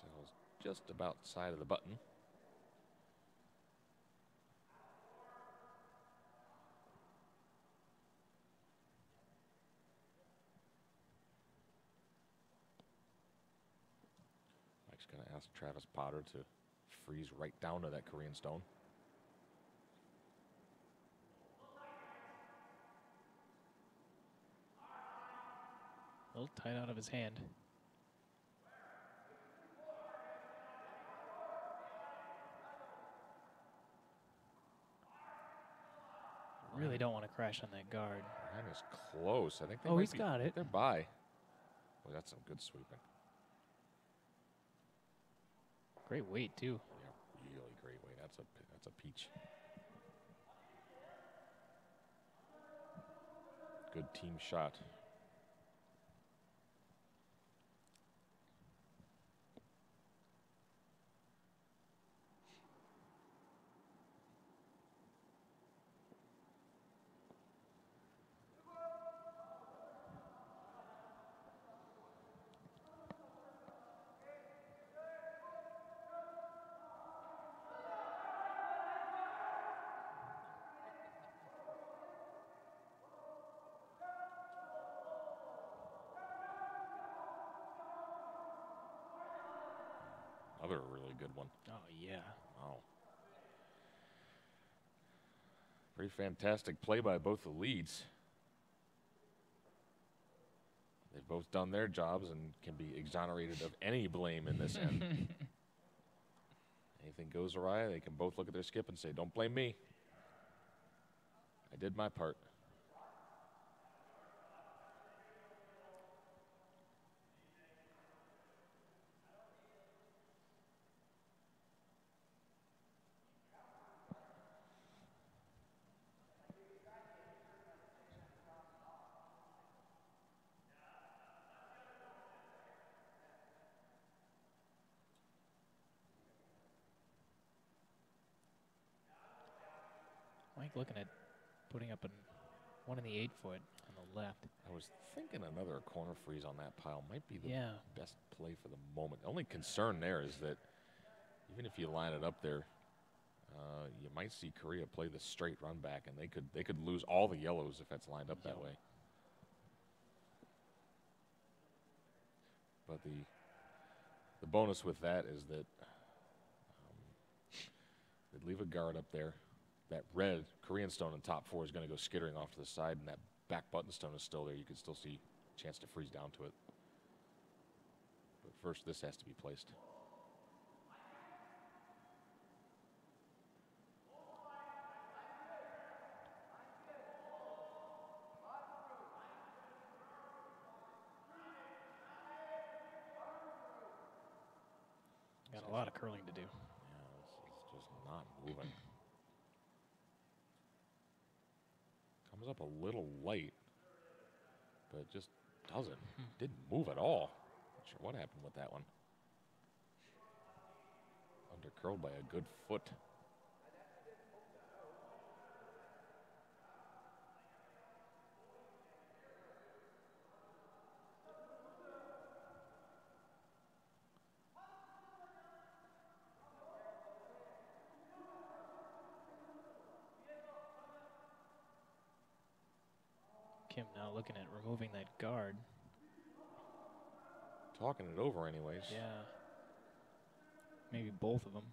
So it's just about side of the button. Mike's going to ask Travis Potter to freeze right down to that Korean stone. A little tight out of his hand. Really don't want to crash on that guard. That is close. I think they Oh, might he's got it. They're by. Well, that's some good sweeping. Great weight, too. Yeah, really great weight. That's a peach. Good team shot. Another really good one. Oh, yeah. Wow. Pretty fantastic play by both the leads. They've both done their jobs and can be exonerated of any blame in this end. Anything goes awry, they can both look at their skip and say, "Don't blame me. I did my part." Mike looking at putting up one in the 8-foot on the left. I was thinking another corner freeze on that pile might be the Yeah. best play for the moment. The only concern there is that even if you line it up there, you might see Korea play the straight run back, and they could lose all the yellows if that's lined up that way. But the bonus with that is that they'd leave a guard up there. That red Korean stone in top four is going to go skittering off to the side, and that back button stone is still there. You can still see a chance to freeze down to it. But first, this has to be placed. Got a lot of curling to do. Yeah, this is just not moving. Comes up a little light, but it just doesn't. Didn't move at all. Not sure what happened with that one. Undercurled by a good foot. Kim now looking at removing that guard. Talking it over anyways. Yeah. Maybe both of them.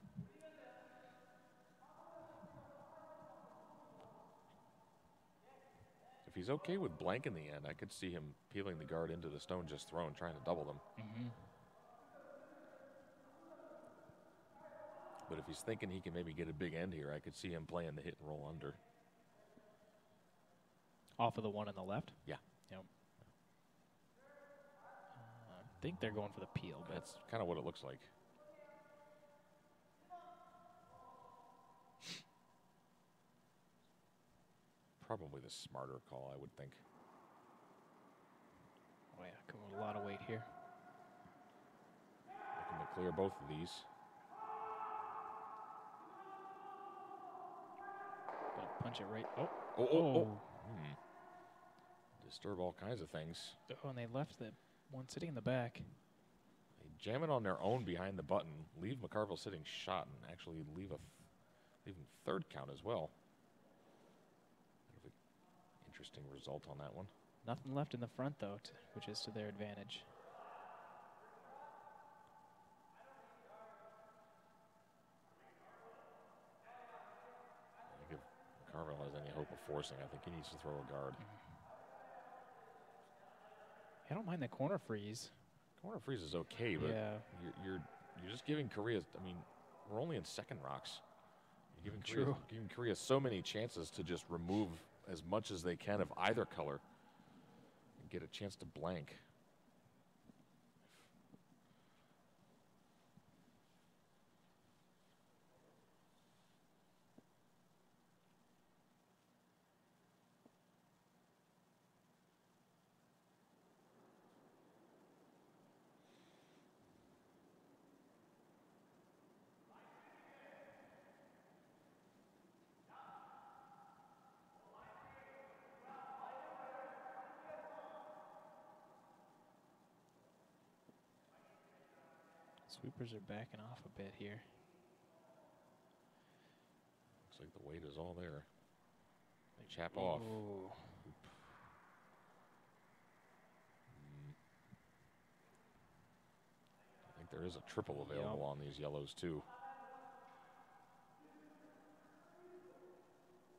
If he's okay with blank in the end, I could see him peeling the guard into the stone just thrown, trying to double them. But if he's thinking he can maybe get a big end here, I could see him playing the hit and roll under. Off of the one on the left? Yeah. Yep. I think they're going for the peel, but That's kind of what it looks like. Probably the smarter call, I would think. yeah, come on, a lot of weight here. Looking to clear both of these. Gonna punch it right. Oh, Oh. Disturb all kinds of things. Oh, and they left the one sitting in the back. They jam it on their own behind the button, leave McCarville sitting shot, and actually leave leave him third count as well. Interesting result on that one. Nothing left in the front, though, which is to their advantage. I think if Carville has any hope of forcing, I think he needs to throw a guard. I don't mind the corner freeze. Corner freeze is okay, but yeah. you're just giving Korea. I mean, we're only in second rocks. You're giving Korea so many chances to just remove as much as they can of either color and get a chance to blank. Sweepers are backing off a bit here. Looks like the weight is all there. They chap off. I think there is a triple available on these yellows too.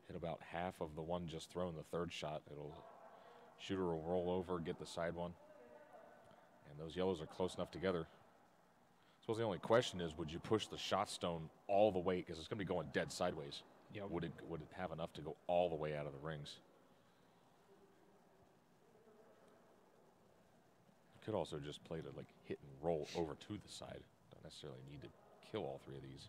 Hit about half of the one just thrown the third shot. Shooter will roll over, get the side one. And those yellows are close enough together. I suppose the only question is, would you push the shot stone all the way? Because it's going to be going dead sideways. Yep. Would it have enough to go all the way out of the rings? You could also just play to like hit and roll over to the side. Don't necessarily need to kill all three of these.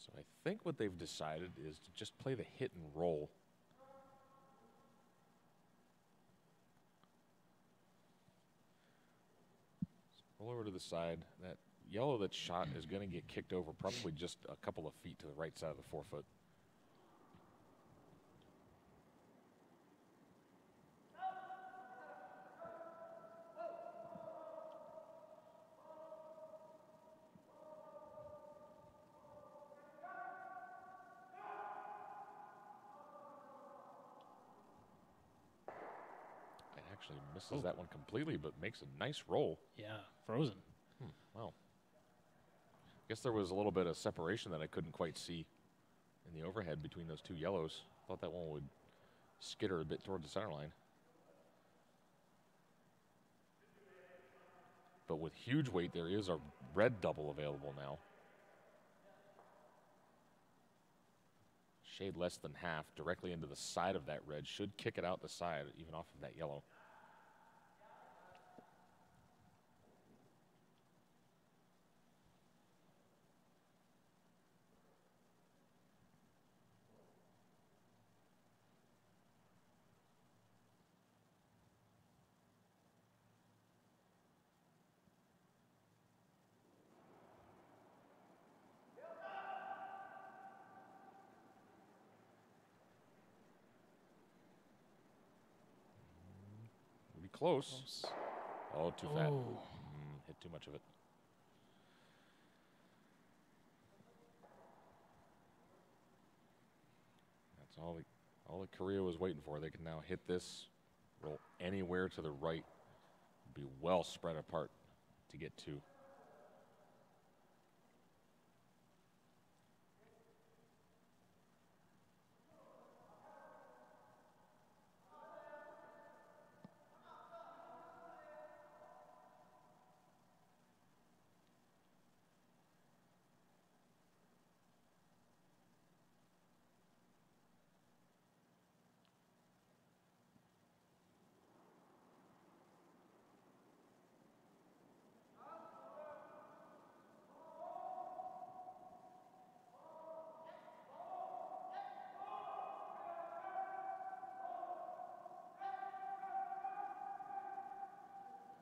So I think what they've decided is to just play the hit and roll. So roll over to the side. That yellow that's shot is going to get kicked over probably just a couple of feet to the right side of the forefoot. Actually misses that one completely, but makes a nice roll. Yeah, frozen. Wow. Guess there was a little bit of separation that I couldn't quite see in the overhead between those two yellows. Thought that one would skitter a bit toward the center line. But with huge weight, there is a red double available now. Shade less than half, directly into the side of that red. Should kick it out the side, even off of that yellow. close. Oh, too fat. Oh. Hit too much of it. That's all that Korea was waiting for. They can now hit this, roll anywhere to the right, be well spread apart to get two.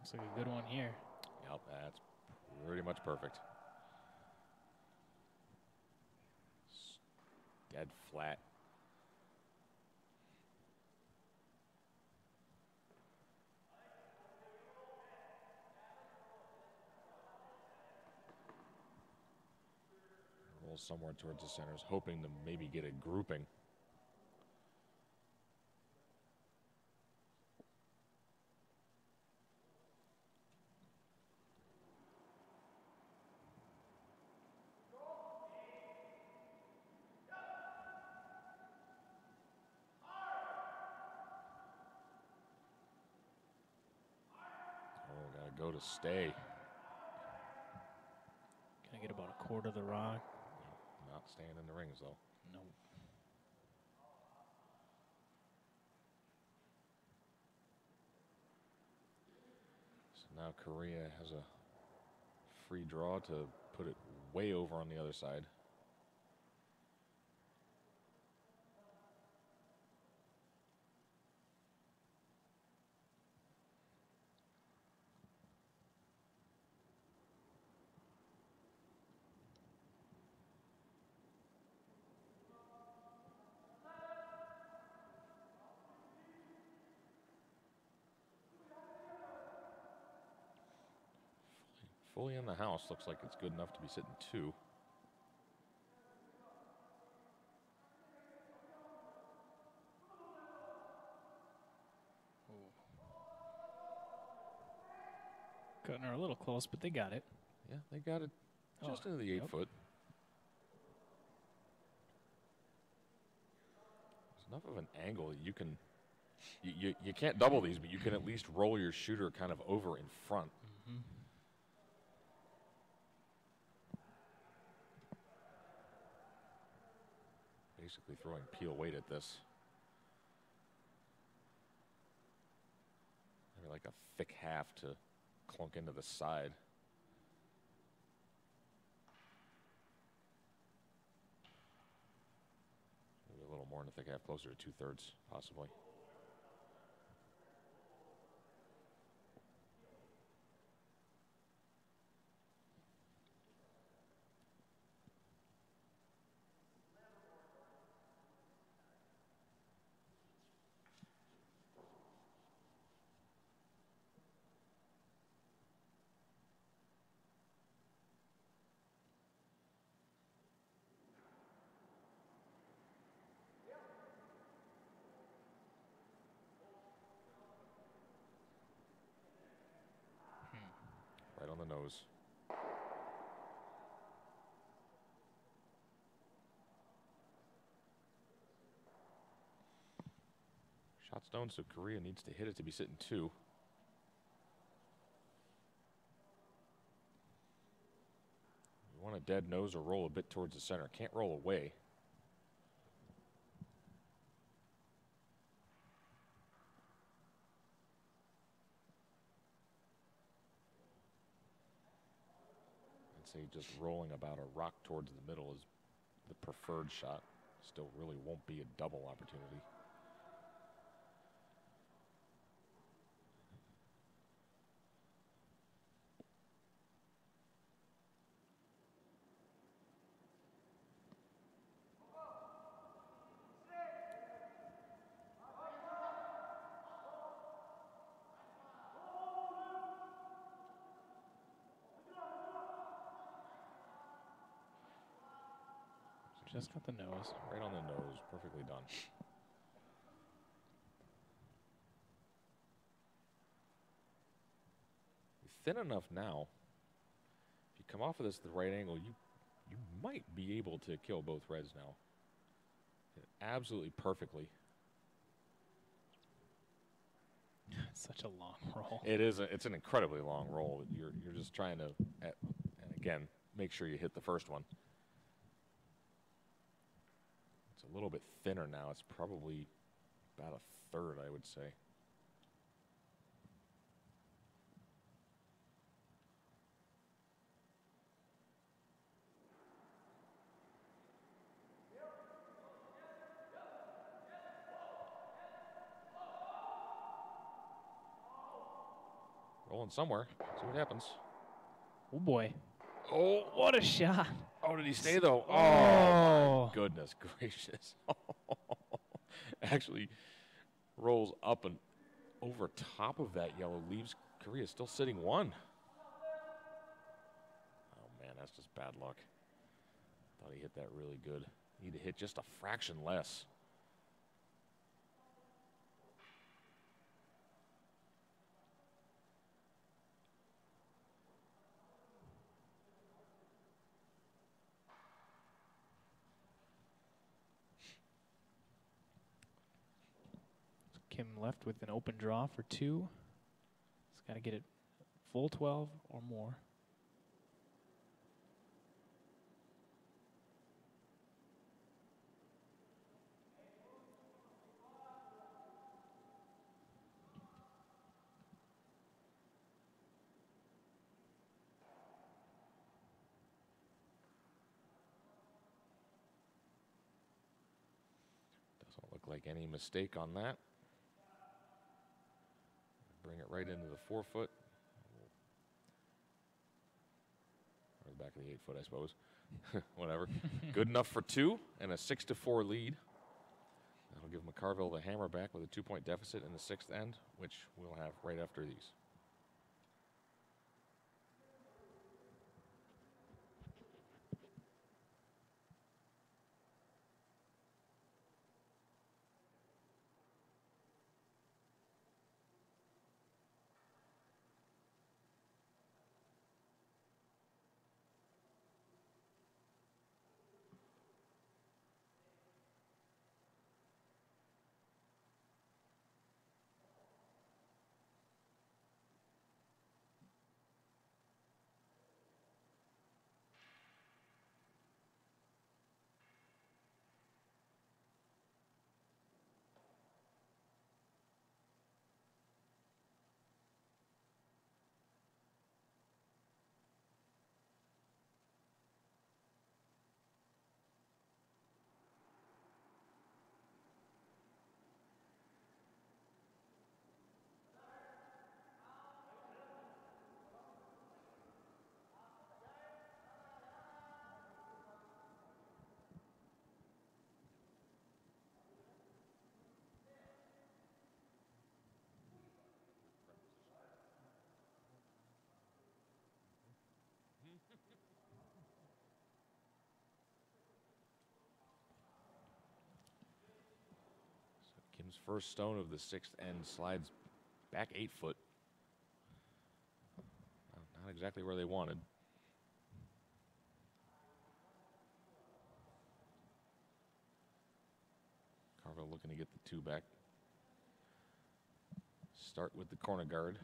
Looks like a good one here. Yep, that's pretty much perfect. Dead flat. Roll somewhere towards the centers, hoping to maybe get a grouping. Go to stay. Can I get about a quarter of the rock? Not staying in the rings, though. No. So now Korea has a free draw to put it way over on the other side. Fully in the house, looks like it's good enough to be sitting two. Cutting her a little close, but they got it. Yeah, they got it just into the 8 foot. It's enough of an angle you can, you can't double these, but you can at least roll your shooter kind of over in front. Mm-hmm. Basically throwing peel weight at this. Maybe like a thick half to clunk into the side. Maybe a little more in a thick half, closer to 2/3, possibly. Right on the nose. Shot stone, so Korea needs to hit it to be sitting two. You want a dead nose or roll a bit towards the center. Can't roll away. I'd say just rolling about a rock towards the middle is the preferred shot. Still really won't be a double opportunity. Just got the nose. Right on the nose. Perfectly done. You're thin enough now. If you come off of this at the right angle, you might be able to kill both reds now. Absolutely perfectly. Such a long roll. It is. It's an incredibly long roll. You're just trying to, and again, make sure you hit the first one. It's a little bit thinner now. It's probably about a third, I would say. Rolling somewhere. See what happens. Oh, boy. Oh, What a shot. oh, did he stay, though? Oh, Oh. my goodness gracious. Actually rolls up and over top of that yellow, leaves Korea still sitting one. Oh, man, that's just bad luck. Thought he hit that really good. Need to hit just a fraction less. Kim left with an open draw for 2. He's got to get it full 12 or more. Doesn't look like any mistake on that. Bring it right into the 4-foot. Or the back of the 8-foot, I suppose. Whatever. Good enough for 2 and a 6-4 lead. That'll give McCarville the hammer back with a 2-point deficit in the 6th end, which we'll have right after these. Kim's first stone of the 6th end slides back 8 foot. Not exactly where they wanted. Carville looking to get the 2 back. Start with the corner guard.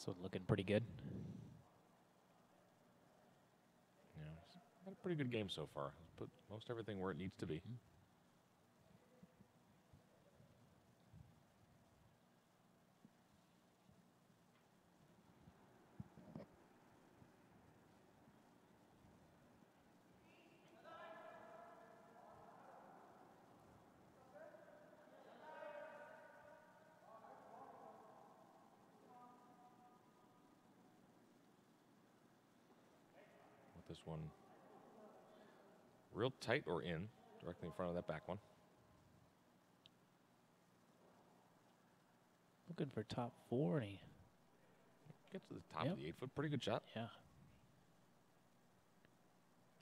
So looking pretty good. Yeah, had a pretty good game so far. Put most everything where it needs to be. this one real tight or in, directly in front of that back one. Looking for top 4, and he gets to the top of the 8-foot. Pretty good shot. Yeah.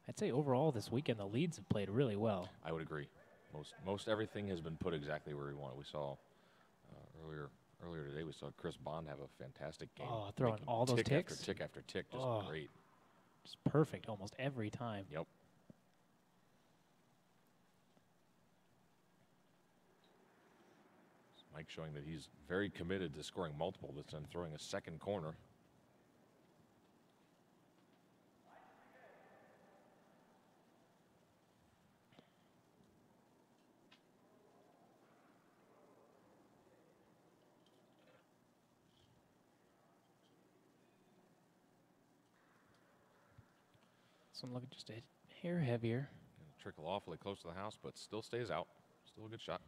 I'd say overall this weekend the leads have played really well. I would agree. Most everything has been put exactly where we want. We saw earlier today. We saw Chris Bond have a fantastic game. Oh, throwing all those ticks after tick after tick, just great. Just perfect almost every time. Yep. Mike showing that he's very committed to scoring multiple this time, throwing a second corner. This one looking just a hair heavier. Gonna trickle awfully close to the house, but still stays out. Still a good shot.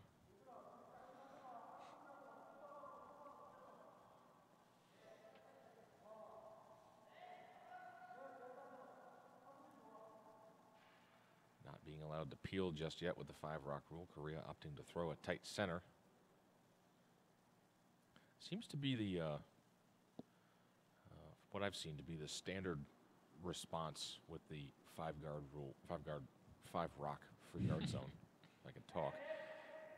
Not being allowed to peel just yet with the 5-rock rule. Korea opting to throw a tight center. Seems to be the, what I've seen to be the standard response with the 5-guard rule, 5-rock free guard zone. If I can talk.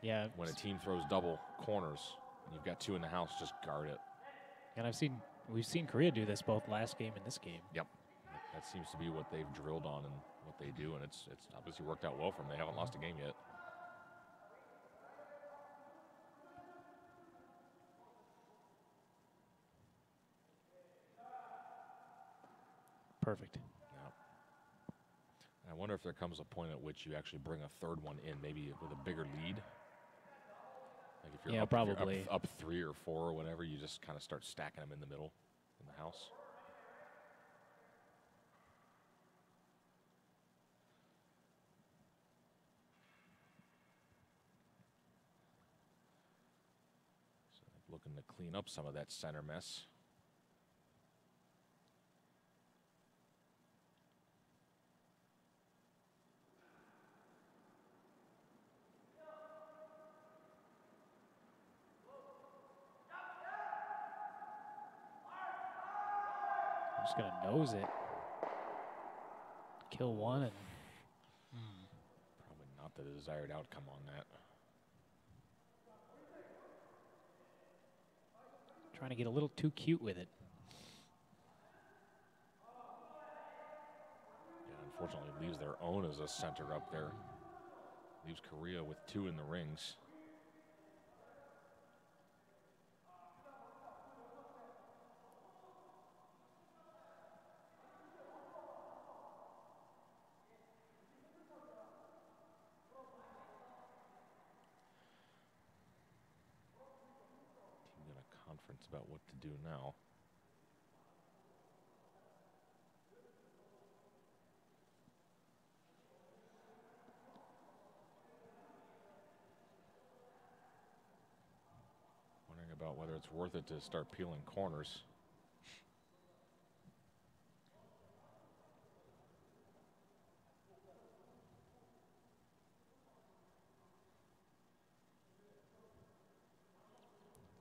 Yeah. When a team throws double corners, and you've got 2 in the house, just guard it. And we've seen Korea do this both last game and this game. Yep. That seems to be what they've drilled on and what they do, and it's obviously worked out well for them. They haven't lost a game yet. Perfect. Yeah. And I wonder if there comes a point at which you actually bring a third one in, maybe with a bigger lead. Like if you're probably up 3 or 4 or whatever, you just kind of start stacking them in the middle in the house. So looking to clean up some of that center mess. Just going to nose it. Kill one and... Probably not the desired outcome on that. Trying to get a little too cute with it. Yeah, unfortunately leaves their own as a center up there. Leaves Korea with 2 in the rings. Conference about what to do now. Wondering about whether it's worth it to start peeling corners.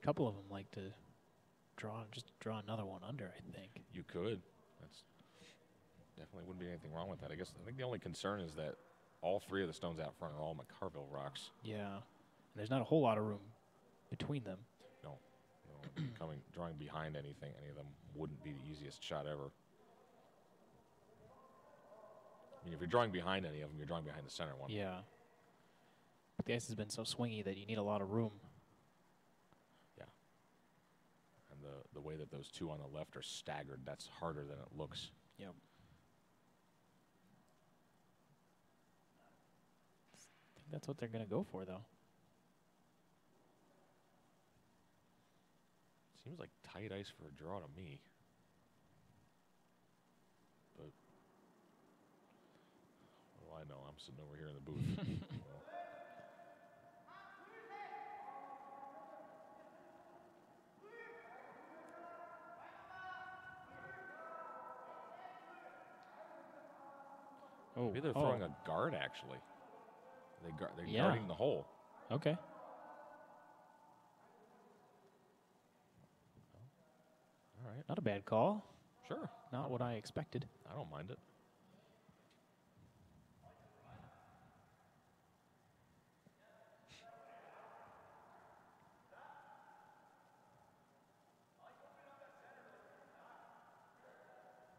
A couple of them like to draw another one under, I think. You could. That's definitely wouldn't be anything wrong with that. I think the only concern is that all 3 of the stones out front are all McCarville rocks. Yeah. And there's not a whole lot of room between them. No. Drawing behind any of them wouldn't be the easiest shot ever. I mean, if you're drawing behind any of them, you're drawing behind the center one. Yeah. But the ice has been so swingy that you need a lot of room. The way that those 2 on the left are staggered, that's harder than it looks. Yep. I think that's what they're going to go for, though. Seems like tight ice for a draw to me. But, well, I know. I'm sitting over here in the booth. Oh, Maybe they're throwing a guard, actually. They're guarding the hole. Okay. All right. Not a bad call. Sure. Not what I expected. I don't mind it.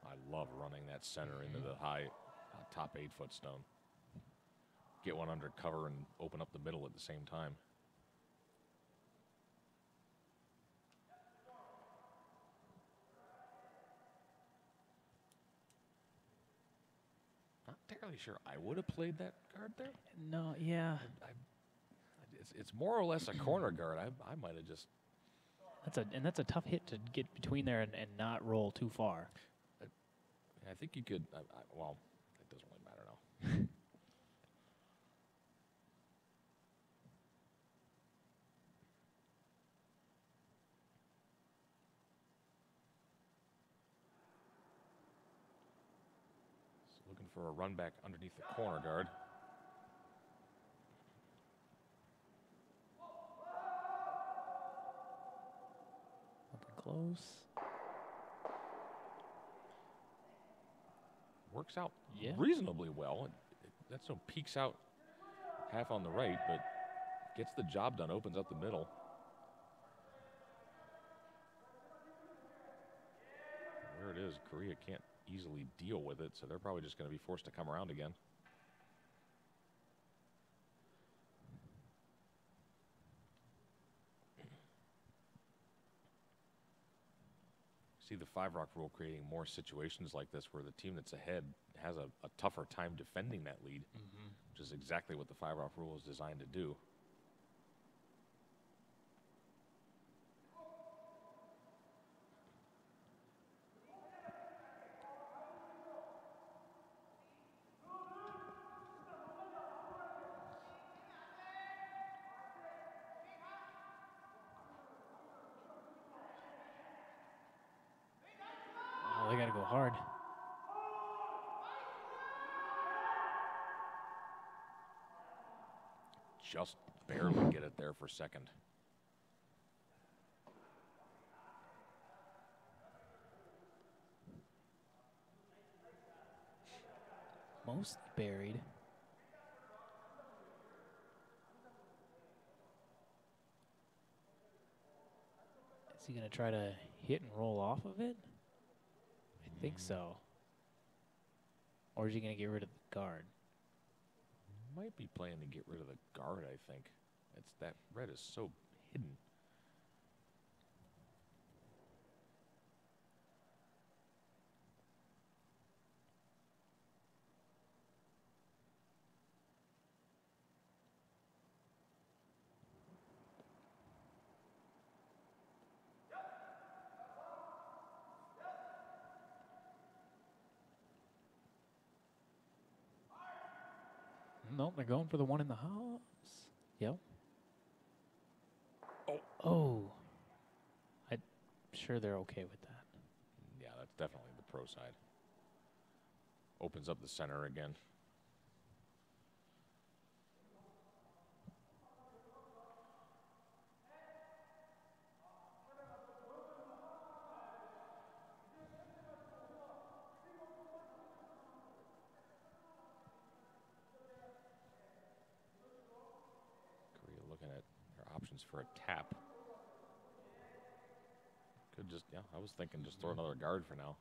I love running that center into the high top 8-foot stone. Get one under cover and open up the middle at the same time. Not entirely sure I would have played that guard there. No, yeah. It's more or less a corner guard. I might have just. That's a tough hit to get between there and not roll too far. I think you could. Well, it doesn't really matter now. Looking for a run back underneath the corner guard. Nothing close. Works out reasonably well. That's no peeks out half on the right, but gets the job done, opens up the middle. Where it is, Korea can't easily deal with it, so they're probably just going to be forced to come around again. See the 5-rock rule creating more situations like this where the team that's ahead has a tougher time defending that lead, which is exactly what the 5-rock rule is designed to do. Oh, they got to go hard. Just barely get it there for second. Most buried. Is he going to try to hit and roll off of it? I think so. Or is he going to get rid of the guard? Might be playing to get rid of the guard, I think. That red is so hidden. Nope, they're going for the one in the house. Yep. Oh. I'm sure they're okay with that. Yeah, that's definitely the pro side. Opens up the center again. Looking at their options for a tap. Could just, I was thinking just throw another guard for now.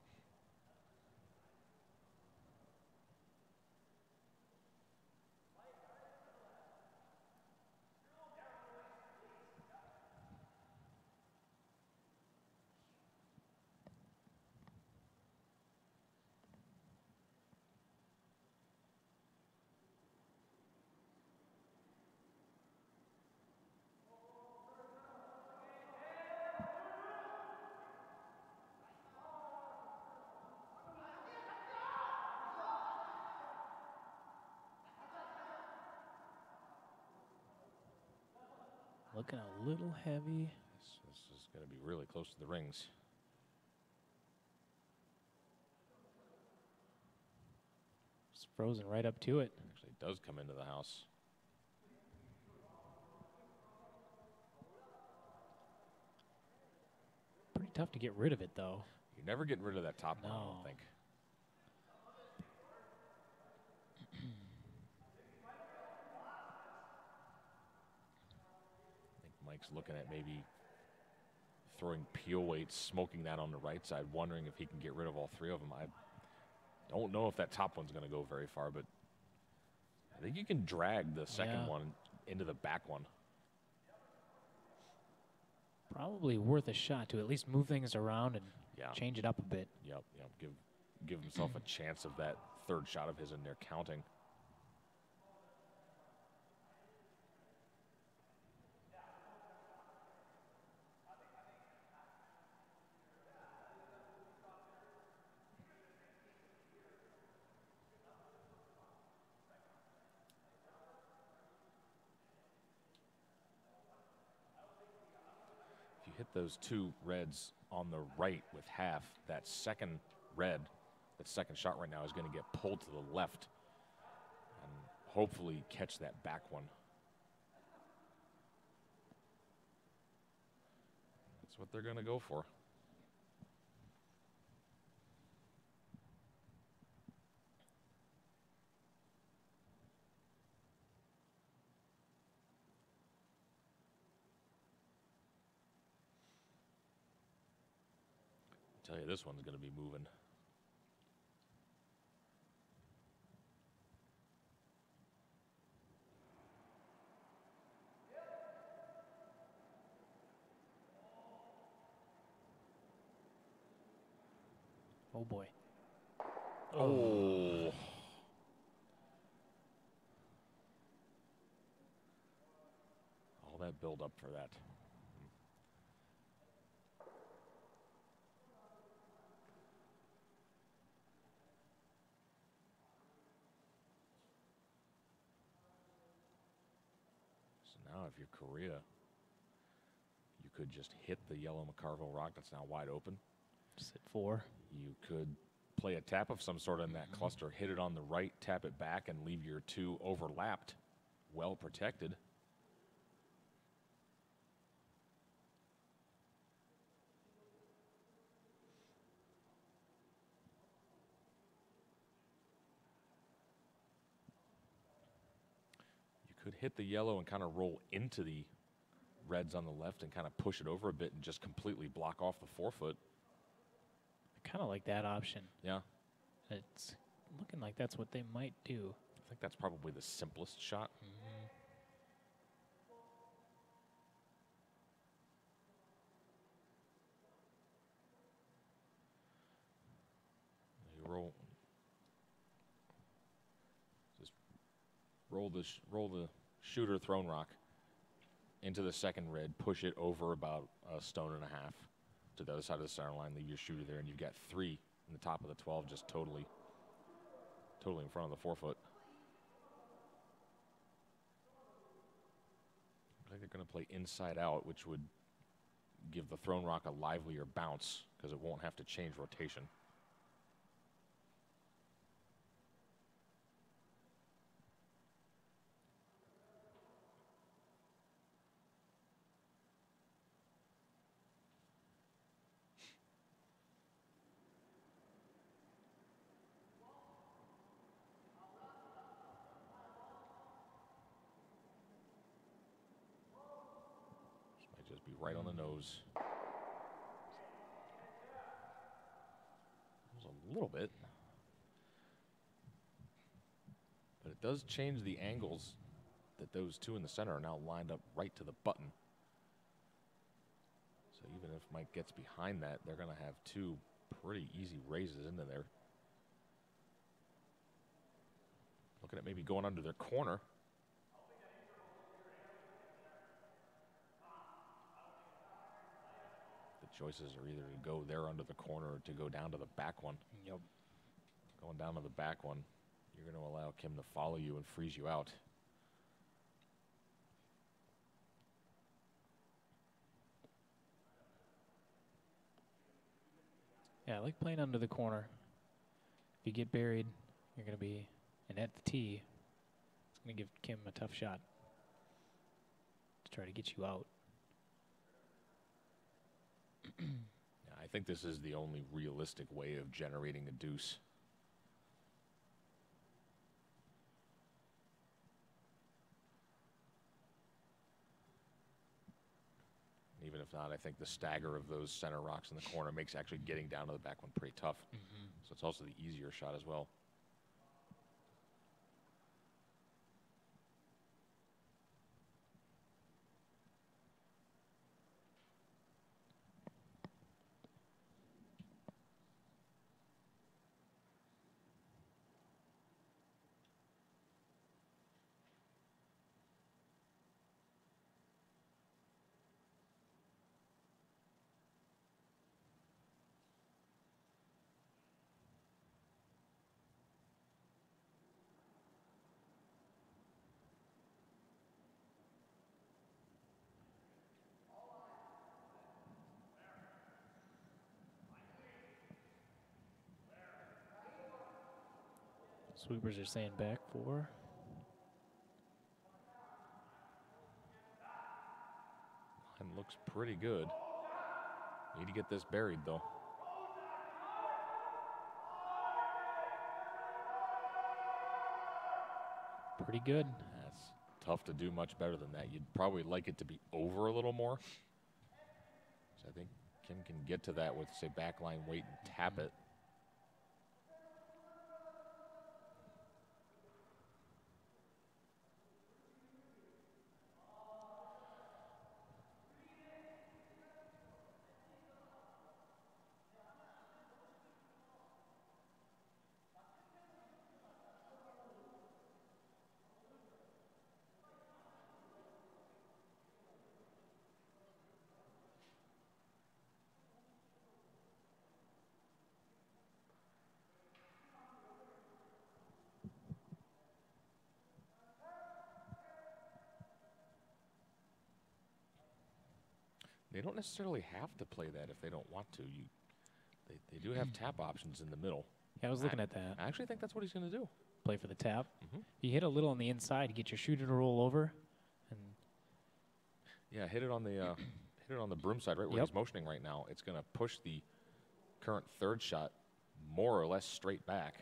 Looking a little heavy. This is going to be really close to the rings. frozen right up to it. Actually, it does come into the house. Pretty tough to get rid of it, though. You're never getting rid of that top one, I No. don't think. I think Mike's looking at maybe throwing peel weights, smoking that on the right side, wondering if he can get rid of all three of them. I don't know if that top one's going to go very far, but I think you can drag the second one into the back one. Probably worth a shot to at least move things around and change it up a bit. Yep. Give himself a chance of that third shot of his in there counting. Hit those two reds on the right with half, that second red, that second shot right now is going to get pulled to the left and hopefully catch that back one. That's what they're going to go for. Tell you, this one's going to be moving. Oh, boy. Oh. All that build up for that. Now, if you're Korea, you could just hit the yellow McCarville rock that's now wide open. Just hit 4. You could play a tap of some sort in that cluster, hit it on the right, tap it back, and leave your two overlapped, well protected. Could hit the yellow and kind of roll into the reds on the left and kind of push it over a bit and just completely block off the 4-foot. I kind of like that option. Yeah. It's looking like that's what they might do. I think that's probably the simplest shot. You roll the shooter thrown rock into the second red, push it over about a stone and a half to the other side of the center line, leave your shooter there, and you've got 3 in the top of the 12, just totally in front of the 4-foot. I think they're going to play inside out, which would give the thrown rock a livelier bounce because it won't have to change rotation. Just be right on the nose. Just a little bit. But it does change the angles that those two in the center are now lined up right to the button. So even if Mike gets behind that, they're going to have 2 pretty easy raises into there. Looking at maybe going under their corner. Choices are either to go there under the corner or to go down to the back one. Yep. Going down to the back one, you're going to allow Kim to follow you and freeze you out. Yeah, I like playing under the corner. If you get buried, you're going to be And at the tee, it's going to give Kim a tough shot to try to get you out. Yeah, I think this is the only realistic way of generating a deuce. Even if not, I think the stagger of those center rocks in the corner makes actually getting down to the back one pretty tough. So it's also the easier shot as well. Sweepers are saying back 4. Line looks pretty good. Need to get this buried, though. Pretty good. That's tough to do much better than that. You'd probably like it to be over a little more. So I think Kim can get to that with, say, backline weight and tap it. They don't necessarily have to play that if they don't want to. They do have tap options in the middle. Yeah, I was looking at that. I actually think that's what he's going to do. Play for the tap. You hit a little on the inside to get your shooter to roll over. And yeah, hit it on the broom side right where he's motioning right now. It's going to push the current third shot more or less straight back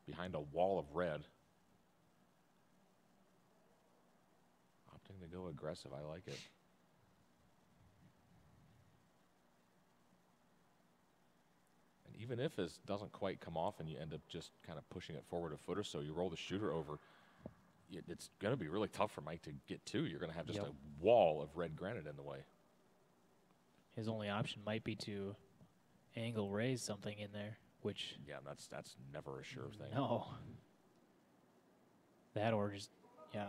behind a wall of red. Opting to go aggressive. I like it. Even if this doesn't quite come off and you end up just kind of pushing it forward a foot or so, you roll the shooter over, it's going to be really tough for Mike to get to. You're going to have just a wall of red granite in the way. His only option might be to angle raise something in there, which... Yeah, that's never a sure thing. No. That or just, yeah.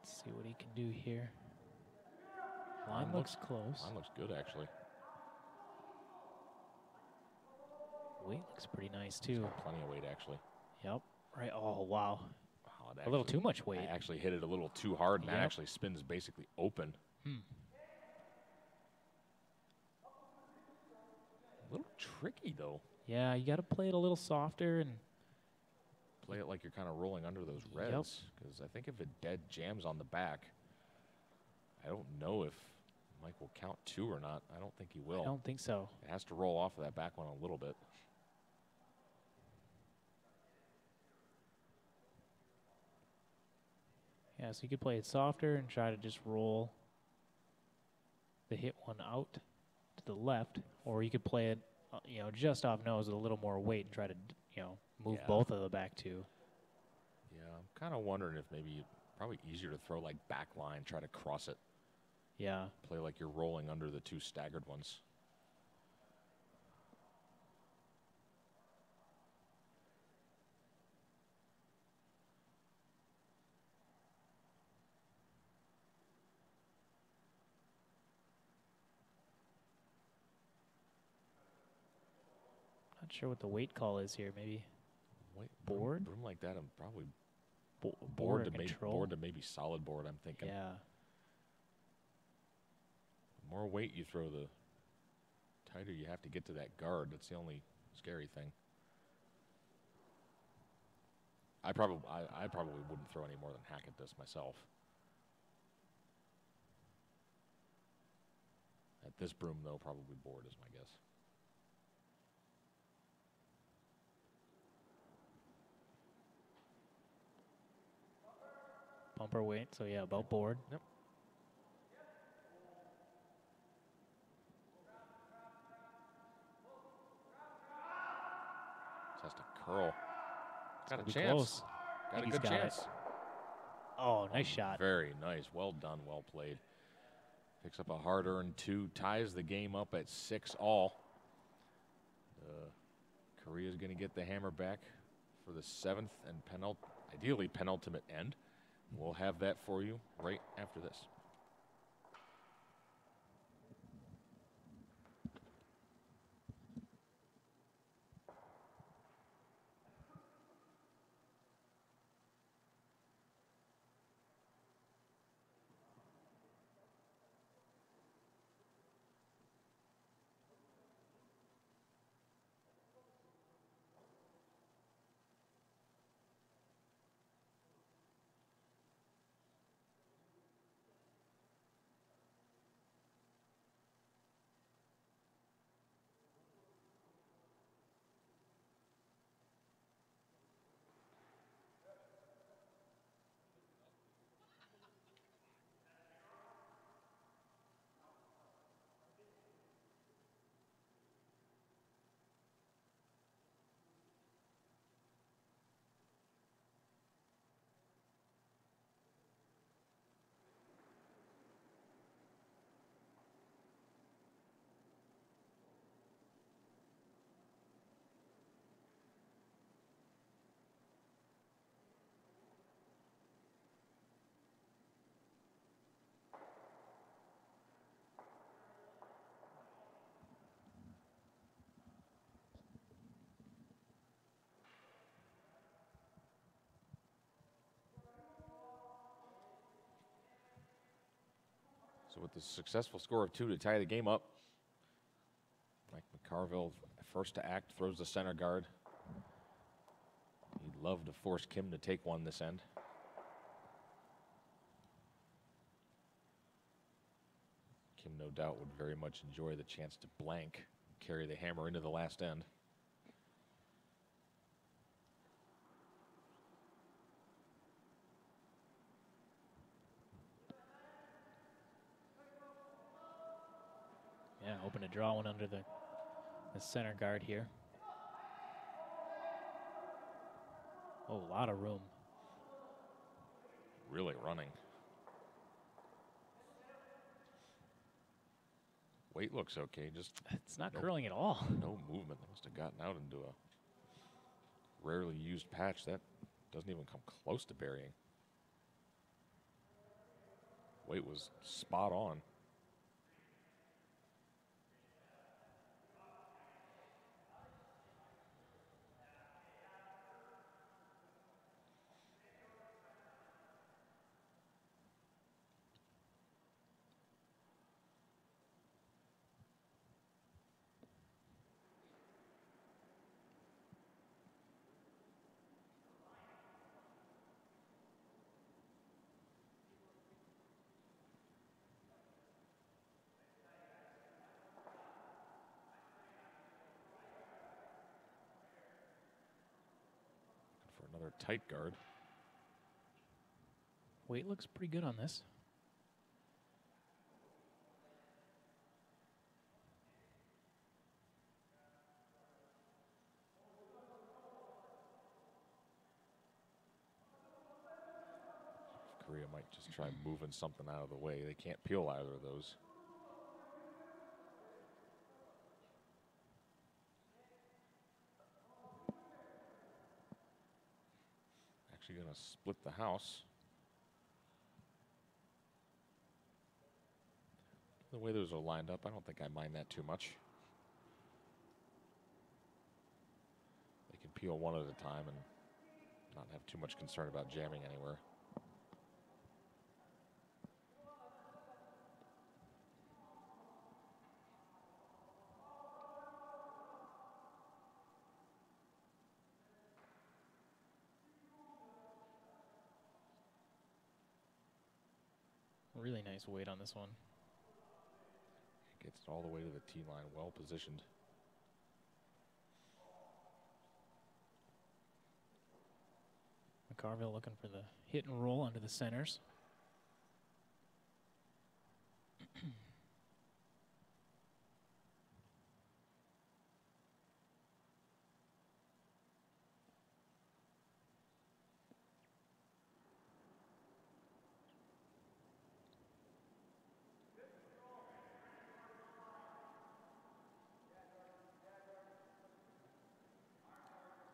Let's see what he can do here. Line looks close. Line looks good, actually. Weight looks pretty nice, too. Plenty of weight, actually. Yep. Right. Oh, wow. Actually, a little too much weight. I actually hit it a little too hard, and that actually spins basically open. A little tricky, though. Yeah, you got to play it a little softer and play it like you're kind of rolling under those reds. Because I think if it dead jams on the back, I don't know if Mike will count 2 or not. I don't think he will. I don't think so. It has to roll off of that back one a little bit. Yeah, so you could play it softer and try to just roll the hit one out to the left, or you could play it, just off nose with a little more weight and try to, move both of the back 2. Yeah, I'm kind of wondering if maybe probably easier to throw like back line, try to cross it. Yeah. Play like you're rolling under the 2 staggered ones. Not sure what the weight call is here. Maybe board? Broom like that, I'm probably board board to maybe solid board, I'm thinking. Yeah. The more weight you throw, the tighter you have to get to that guard. That's the only scary thing. I probably wouldn't throw any more than hack at this myself. At this broom, though, probably board is my guess. Bumper weight, so yeah, about board. Yep. Just has to curl. Got a chance. Close. Got a good chance. Oh, nice shot. Very nice. Well done. Well played. Picks up a hard-earned 2. Ties the game up at 6-all. Korea's going to get the hammer back for the 7th and ideally penultimate end. We'll have that for you right after this. So with the successful score of 2 to tie the game up, Mike McCarville, first to act, throws the center guard. He'd love to force Kim to take one this end. Kim, no doubt, would very much enjoy the chance to blank, carry the hammer into the last end. Yeah, hoping to draw one under the center guard here. Oh, a lot of room. Really running. Weight looks okay, just it's not curling at all. No movement. It must have gotten out into a rarely used patch. That doesn't even come close to burying. Weight was spot on. Another tight guard. Weight looks pretty good on this. Korea might just try moving something out of the way. They can't peel either of those. Actually going to split the house. The way those are lined up, I don't think I mind that too much. They can peel one at a time and not have too much concern about jamming anywhere. Really nice weight on this one. Gets it all the way to the tee line, well positioned. McCarville looking for the hit and roll onto the centers.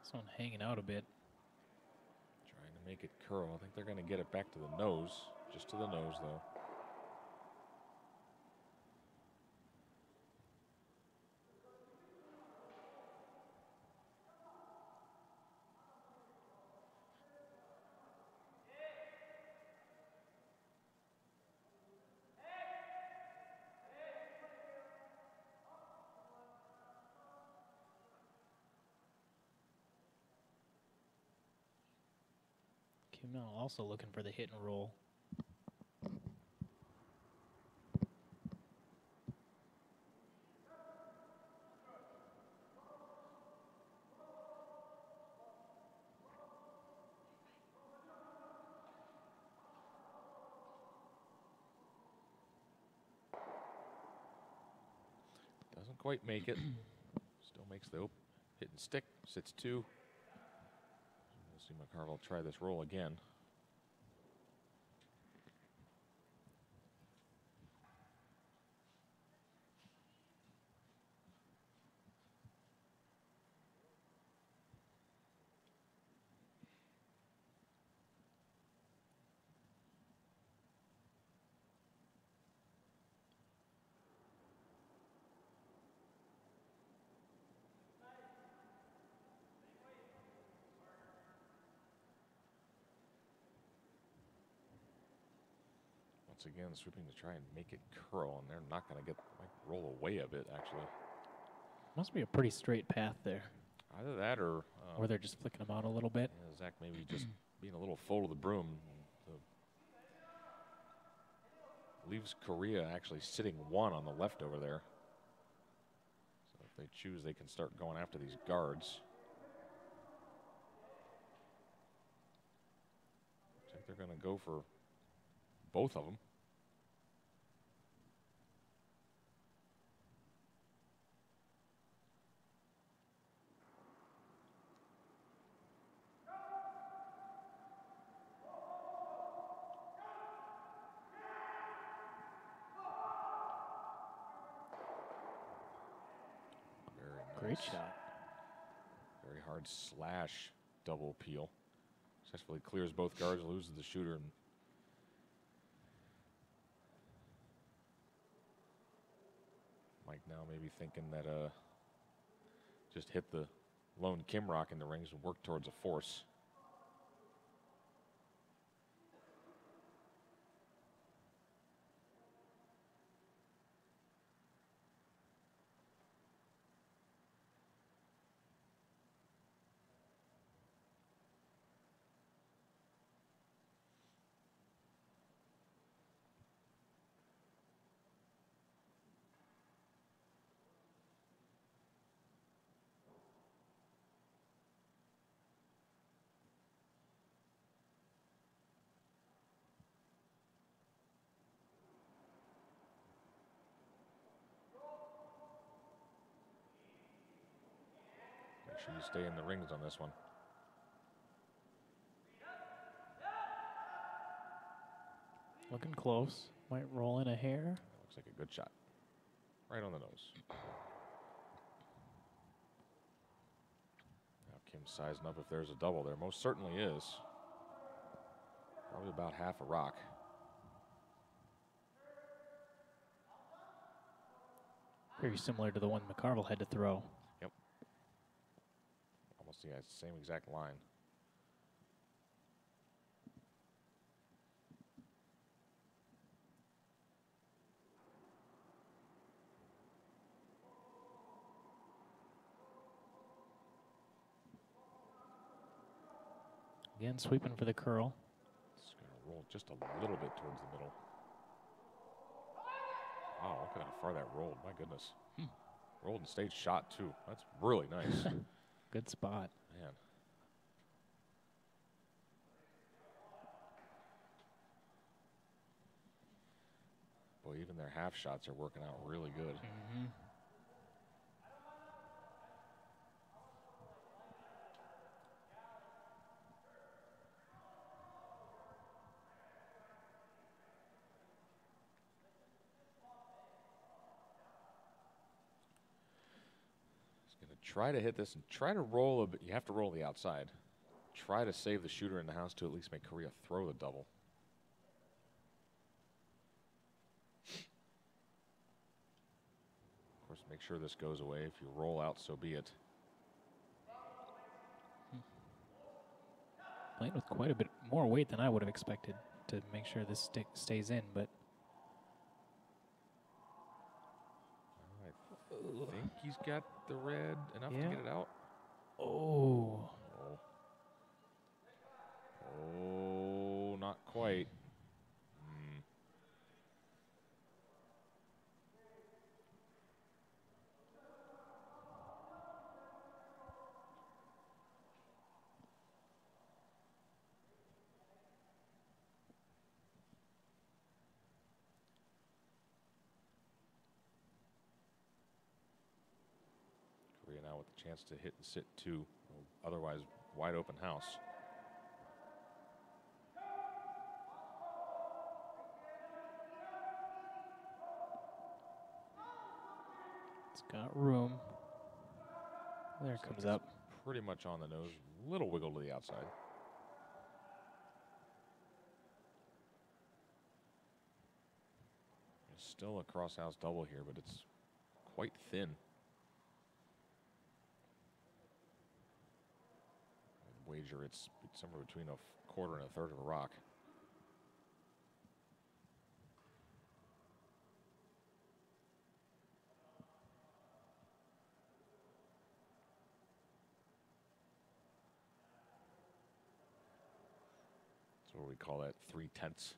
This one hanging out a bit. Trying to make it curl. I think they're going to get it back to the nose. Just to the nose, though. Kim also looking for the hit and roll. Doesn't quite make it. Still makes the hit and stick. Sits 2. We'll see McCarville try this roll again. Once again, sweeping to try and make it curl, and they're not going to get, might roll away a bit, actually. Must be a pretty straight path there. Either that or they're just flicking them out a little bit. Yeah, Zach maybe just being a little full of the broom. Leaves Korea actually sitting 1 on the left over there. So if they choose, they can start going after these guards. Looks like they're going to go for both of them. Great shot. Very hard slash double peel. Successfully clears both guards, loses the shooter. And Mike now maybe thinking that just hit the lone Kim Rock in the rings and work towards a force. Make sure you stay in the rings on this one. Looking close. Might roll in a hair. That looks like a good shot. Right on the nose. Now Kim's sizing up if there's a double there. Most certainly is. Probably about half a rock. Very similar to the one McCarville had to throw. Yep. Almost the same exact line. Again, sweeping for the curl. It's going to roll just a little bit towards the middle. Wow, look at how far that rolled. My goodness. Rolled and stayed shot, too. That's really nice. Good spot. Man. Boy, even their half shots are working out really good. Going to try to hit this and try to roll a bit. You have to roll the outside. Try to save the shooter in the house to at least make Korea throw the double. Of course, make sure this goes away. If you roll out, so be it. Blaine with quite a bit more weight than I would have expected to make sure this stick stays in, but I think he's got the red enough to get it out. Oh, not quite. Korea now with the chance to hit and sit two, otherwise wide open house. it's got room. There it comes up. Pretty much on the nose. Little wiggle to the outside. It's still a cross-house double here, but it's quite thin. I'd wager it's somewhere between a quarter and a third of a rock. What do we call that? 3/10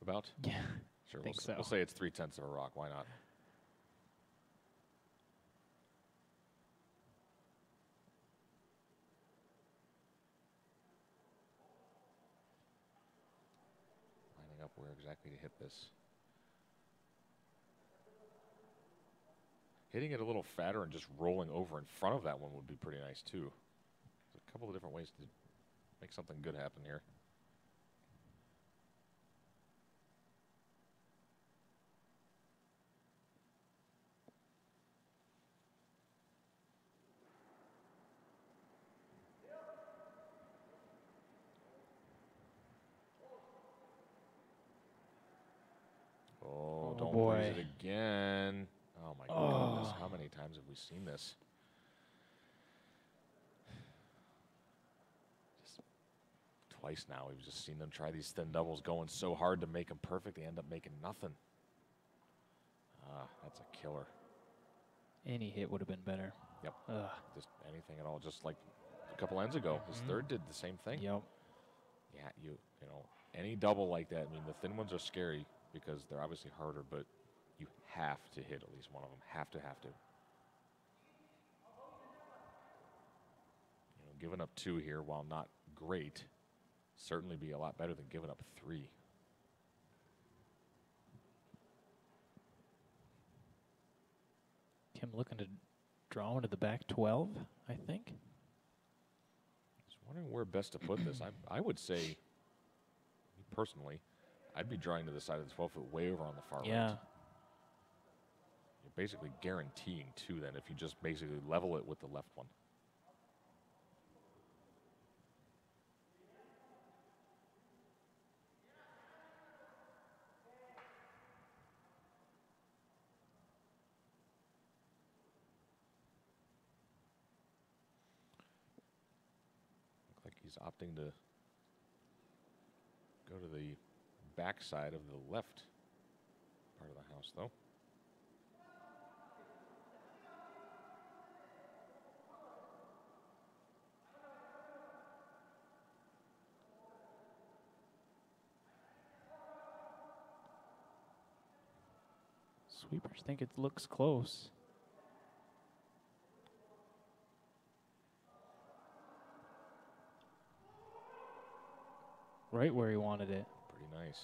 about? Yeah, Sure, think so. We'll say it's 3/10 of a rock. Why not? Lining up where exactly to hit this. Hitting it a little fatter and just rolling over in front of that one would be pretty nice too. There's a couple of different ways to make something good happen here. Oh, don't lose it again. Oh my goodness, how many times have we seen this? Just twice now, we've just seen them try these thin doubles going so hard to make them perfect, they end up making nothing. That's a killer. Any hit would have been better. Yep. Just anything at all, just like a couple ends ago. His third did the same thing. Yep. Yeah, you know, any double like that, I mean, the thin ones are scary because they're obviously harder, but you have to hit at least one of them. Have to. You know, giving up two here, while not great, certainly be a lot better than giving up three. Kim looking to draw into the back 12, I think. Just wondering where best to put this. I would say, me personally, I'd be drawing to the side of the 12-foot way over on the far right. You're basically guaranteeing two then if you just basically level it with the left one. Looks like he's opting to go to the back side of the left part of the house, though. Sweepers think it looks close. Right where he wanted it. Pretty nice.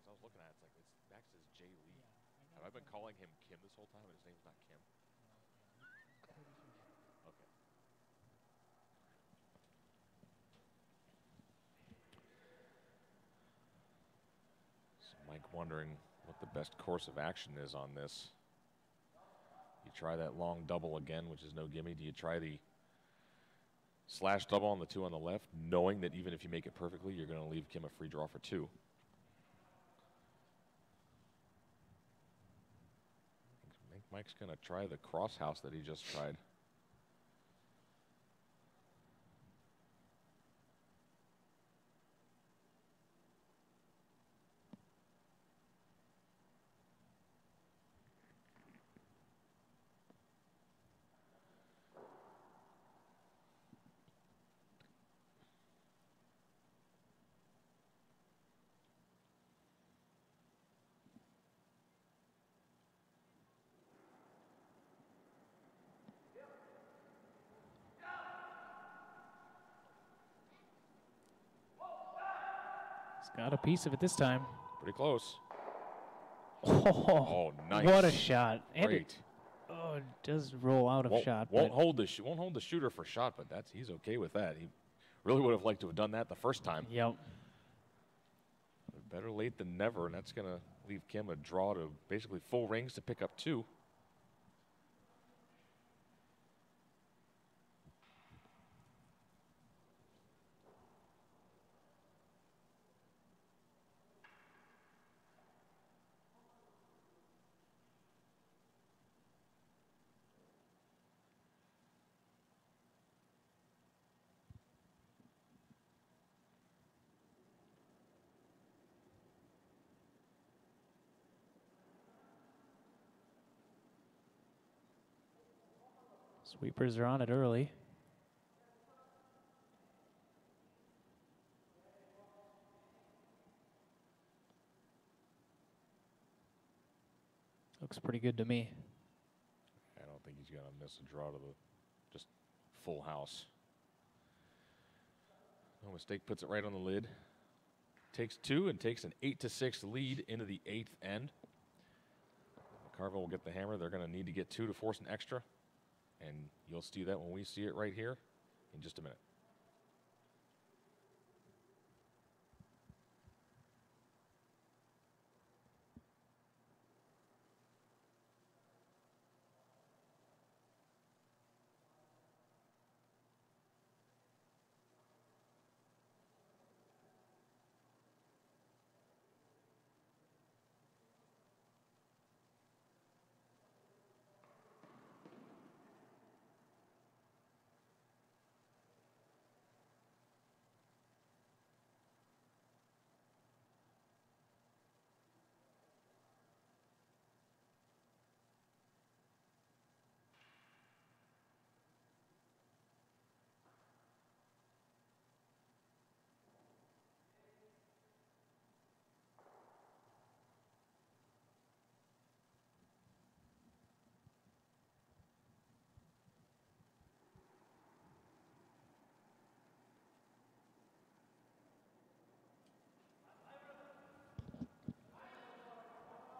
I was looking at it, it's back says Jay Lee. Have I been calling him Kim this whole time and his name's not Kim? Okay. So Mike wondering what the best course of action is on this. You try that long double again, which is no gimme. Do you try the slash double on the 2 on the left, knowing that even if you make it perfectly, you're going to leave Kim a free draw for 2? I think Mike's going to try the cross house that he just tried. Got a piece of it this time. Pretty close. Oh, nice. What a shot. And Great. it does roll out of shot. Won't hold the shooter for shot, but he's okay with that. He really would have liked to have done that the first time. Yep. Better late than never, and that's going to leave Kim a draw to basically full rings to pick up 2. Sweepers are on it early. Looks pretty good to me. I don't think he's going to miss a draw to the just full house. No mistake, puts it right on the lid. Takes 2 and takes an 8-6 lead into the 8th end. McCarville will get the hammer. They're going to need to get 2 to force an extra. And you'll see that when we see it right here in just a minute.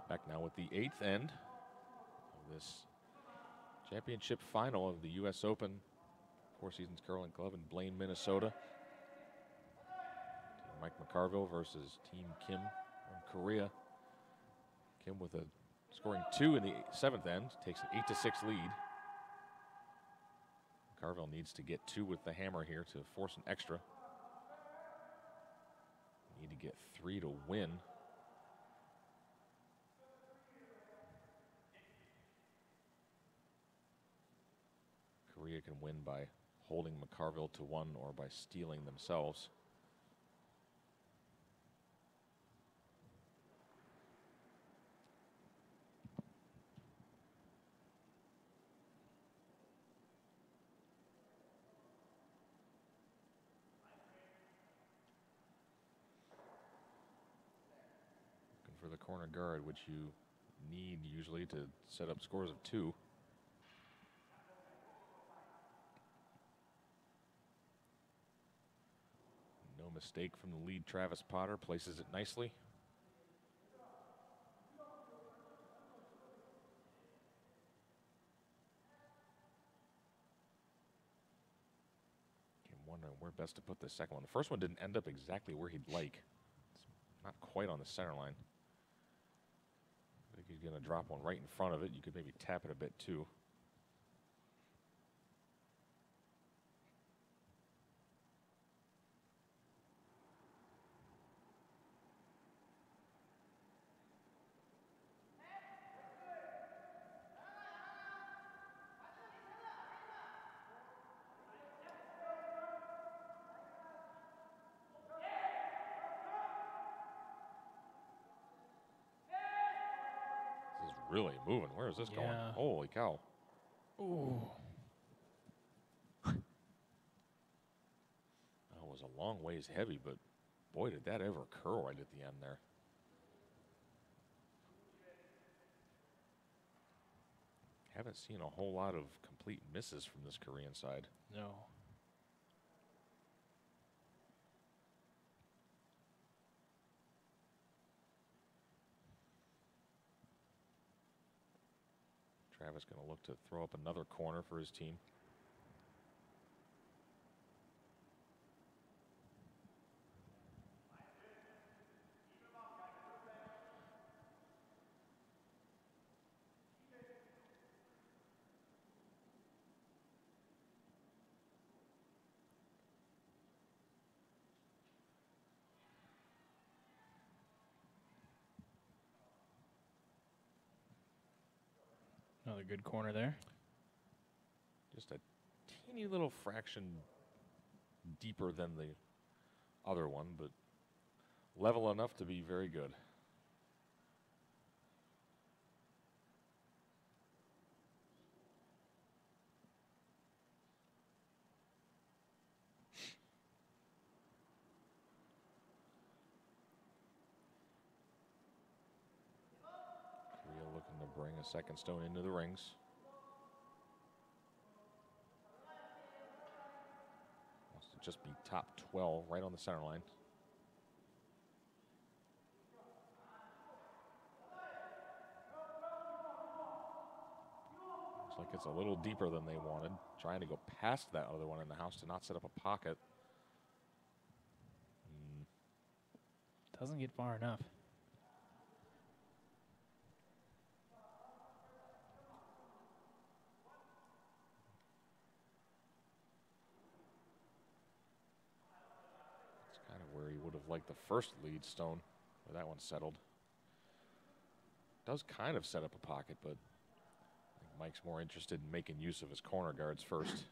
Back now with the 8th end of this championship final of the U.S. Open Four Seasons Curling Club in Blaine, Minnesota. Team Mike McCarville versus Team Kim from Korea. Kim with a scoring 2 in the 7th end, takes an 8-6 lead. McCarville needs to get 2 with the hammer here to force an extra. Need to get 3 to win. Korea can win by holding McCarville to 1 or by stealing themselves. Looking for the corner guard, which you need usually to set up scores of 2. No mistake from the lead. Travis Potter places it nicely. I'm wondering where best to put the second one. The first one didn't end up exactly where he'd like. It's not quite on the center line. I think he's going to drop one right in front of it. You could maybe tap it a bit too. Really moving. Where is this going? Holy cow. Ooh. That was a long ways heavy, but boy, did that ever curl right at the end there. Haven't seen a whole lot of complete misses from this Korean side. No. Travis going to look to throw up another corner for his team. Another good corner there. Just a teeny little fraction deeper than the other one, but level enough to be very good. Korea looking to bring a second stone into the rings. Wants to just be top 12 right on the center line. Looks like it's a little deeper than they wanted. Trying to go past that other one in the house to not set up a pocket. Doesn't get far enough. It's kind of where he would have liked the first lead stone, where that one settled. Does kind of set up a pocket, but I think Mike's more interested in making use of his corner guards first.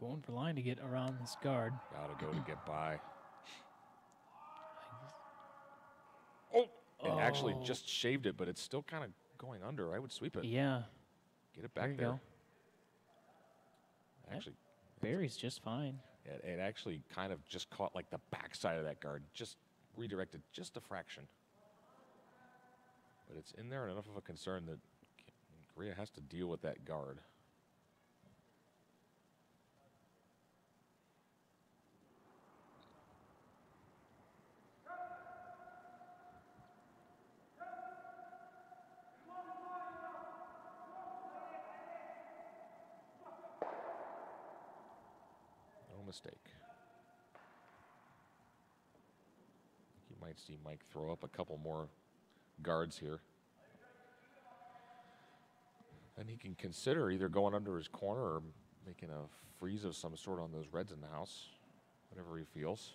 Going for line to get around this guard. Gotta go to get by. Oh! It actually just shaved it, but it's still kind of going under. I would sweep it. Yeah. Get it back There you there. go. Actually, Barry's just fine. it actually kind of just caught like the backside of that guard, just redirected just a fraction. But it's in there and enough of a concern that Korea has to deal with that guard. mistake. You might see Mike throw up a couple more guards here. And he can consider either going under his corner or making a freeze of some sort on those reds in the house, whatever he feels.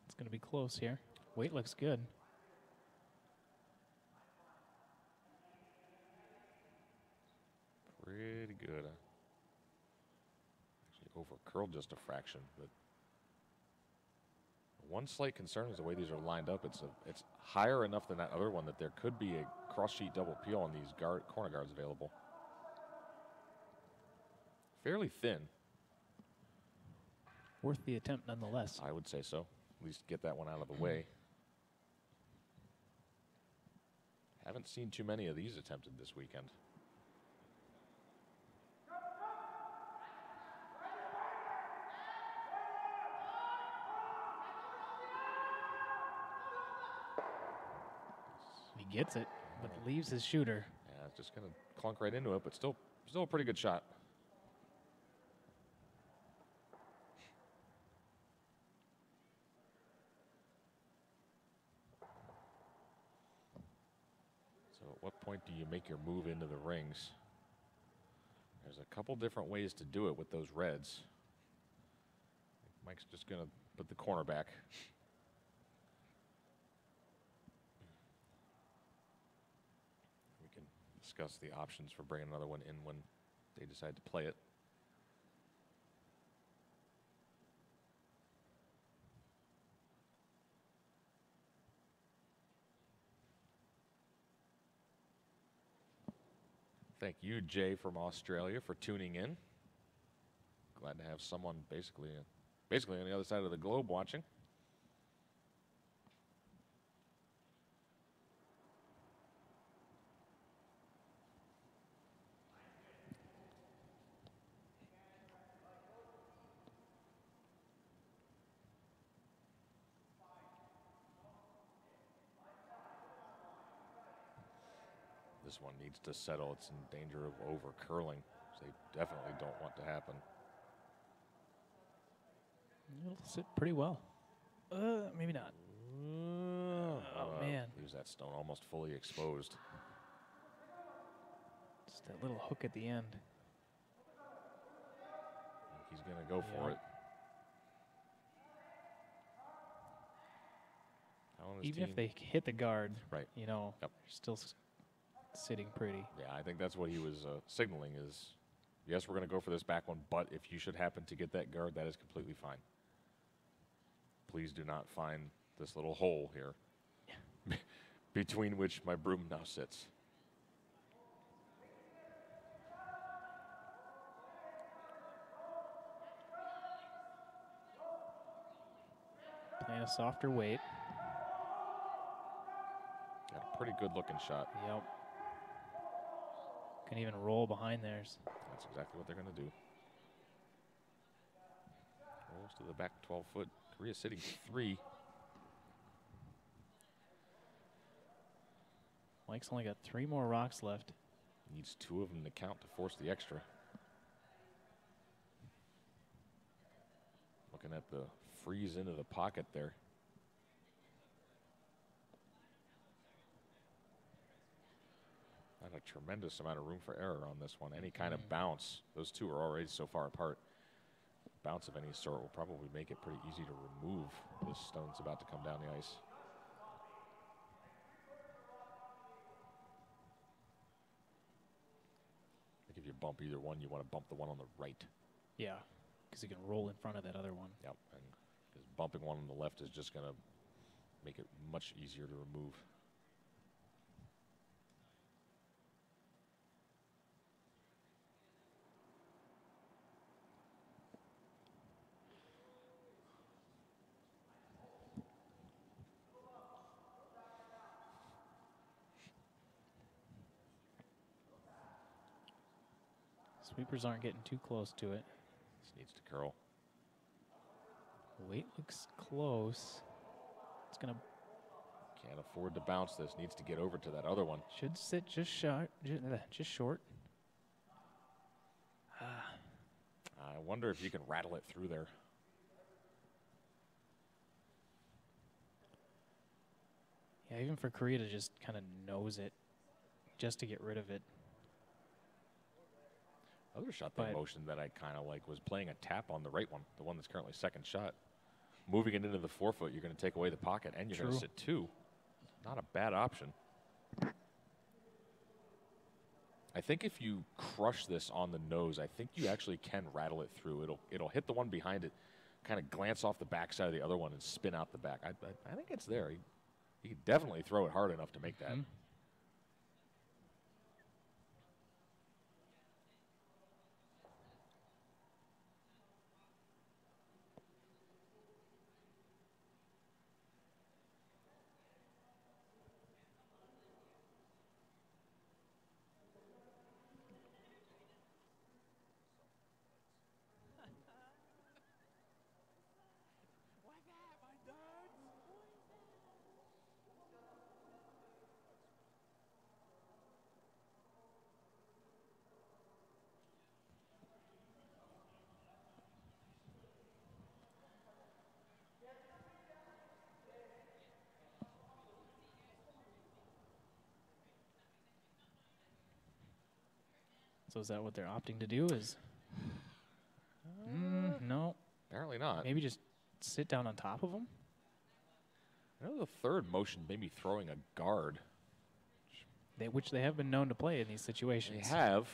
It's going to be close here. Weight looks good. Pretty good. Actually over curled just a fraction, but one slight concern is the way these are lined up. It's higher enough than that other one that there could be a cross sheet double peel on these corner guards available. Fairly thin. Worth the attempt nonetheless. I would say so. At least get that one out of the way. Haven't seen too many of these attempted this weekend. He gets it, but leaves his shooter. Yeah, it's just going to clunk right into it, but still a pretty good shot. So at what point do you make your move into the rings? There's a couple different ways to do it with those reds. Mike's just going to put the corner back. We can discuss the options for bringing another one in when they decide to play it. Thank you, Jay from Australia, for tuning in. Glad to have someone basically on the other side of the globe watching. This one needs to settle. It's in danger of over curling. So they definitely don't want to happen. It'll sit pretty well. Maybe not. Oh, man. Leaves that stone almost fully exposed. Just that little hook at the end. He's going to go for it. Even if they hit the guard, right? You know, yep. They're still sitting pretty. Yeah, I think that's what he was signaling is, yes, we're going to go for this back one, but if you should happen to get that guard, that is completely fine. Please do not find this little hole here between which my broom now sits. Playing a softer weight. Got a pretty good looking shot. Yep. Can even roll behind theirs. That's exactly what they're going to do. Rolls to the back 12 foot. Korea sitting 3. Mike's only got 3 more rocks left. Needs 2 of them to count to force the extra. Looking at the freeze into the pocket there. Not a tremendous amount of room for error on this one. Any kind of bounce, those two are already so far apart. Bounce of any sort will probably make it pretty easy to remove this stone's about to come down the ice. Like if you bump either one, you want to bump the one on the right. Yeah, because you can roll in front of that other one. Yep, and because bumping one on the left is just going to make it much easier to remove. Sweepers aren't getting too close to it. This needs to curl. Weight looks close. It's going to... Can't afford to bounce this. Needs to get over to that other one. Should sit just short. Just short. I wonder if you can rattle it through there. Yeah, even for Korea to just kind of nose it, just to get rid of it. Other shot they motioned that I kind of like was playing a tap on the right one, the one that's currently second shot. Moving it into the forefoot, you're going to take away the pocket, and you're going to sit two. Not a bad option. I think if you crush this on the nose, I think you actually can rattle it through. It'll hit the one behind it, kind of glance off the backside of the other one and spin out the back. I think it's there. He can definitely throw it hard enough to make that. So is that what they're opting to do? Is no. Apparently not. Maybe just sit down on top of them? I know the third motion maybe throwing a guard. Which they have been known to play in these situations. They have.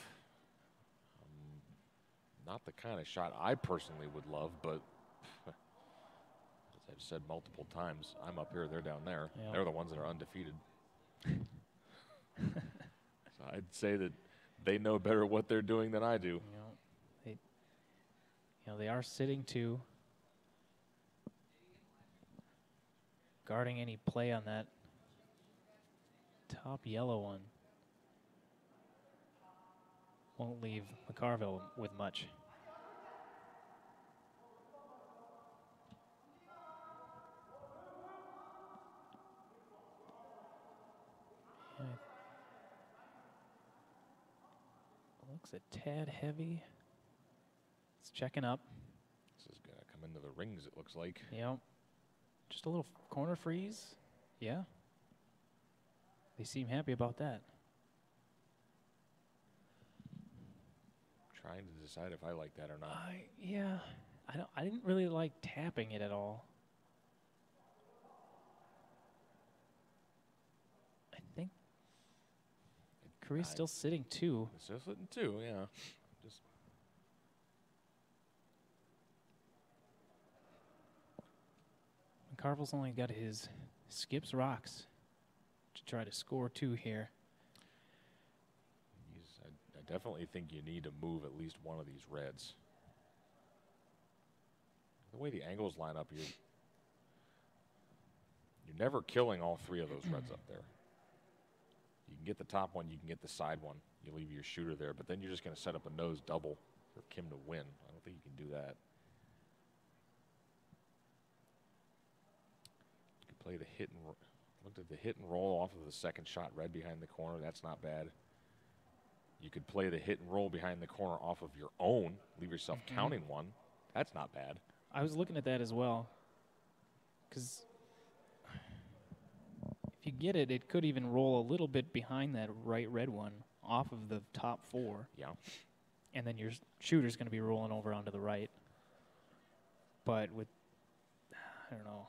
Not the kind of shot I personally would love, but as I've said multiple times, I'm up here, they're down there. Yep. They're the ones that are undefeated. So I'd say that they know better what they're doing than I do. They are sitting two, guarding any play on that top yellow one. Won't leave McCarville with much. Looks a tad heavy. It's checking up. This is going to come into the rings, it looks like. Yep. Just a little corner freeze. Yeah. They seem happy about that. Trying to decide if I like that or not. Yeah. I didn't really like tapping it at all. I think Korea's still sitting two. Still sitting two, yeah. Just McCarville's only got his skips rocks to try to score two here. I definitely think you need to move at least one of these reds. The way the angles line up, you're never killing all three of those reds up there. You can get the top one, you can get the side one. You leave your shooter there, but then you're just going to set up a nose double for Kim to win. I don't think you can do that. You can play the hit and looked at the hit and roll off of the second shot red behind the corner. That's not bad. You could play the hit and roll behind the corner off of your own. Leave yourself counting one. That's not bad. I was looking at that as well. Because if you get it, it could even roll a little bit behind that right red one off of the top four. Yeah. And then your shooter's going to be rolling over onto the right. But with, I don't know.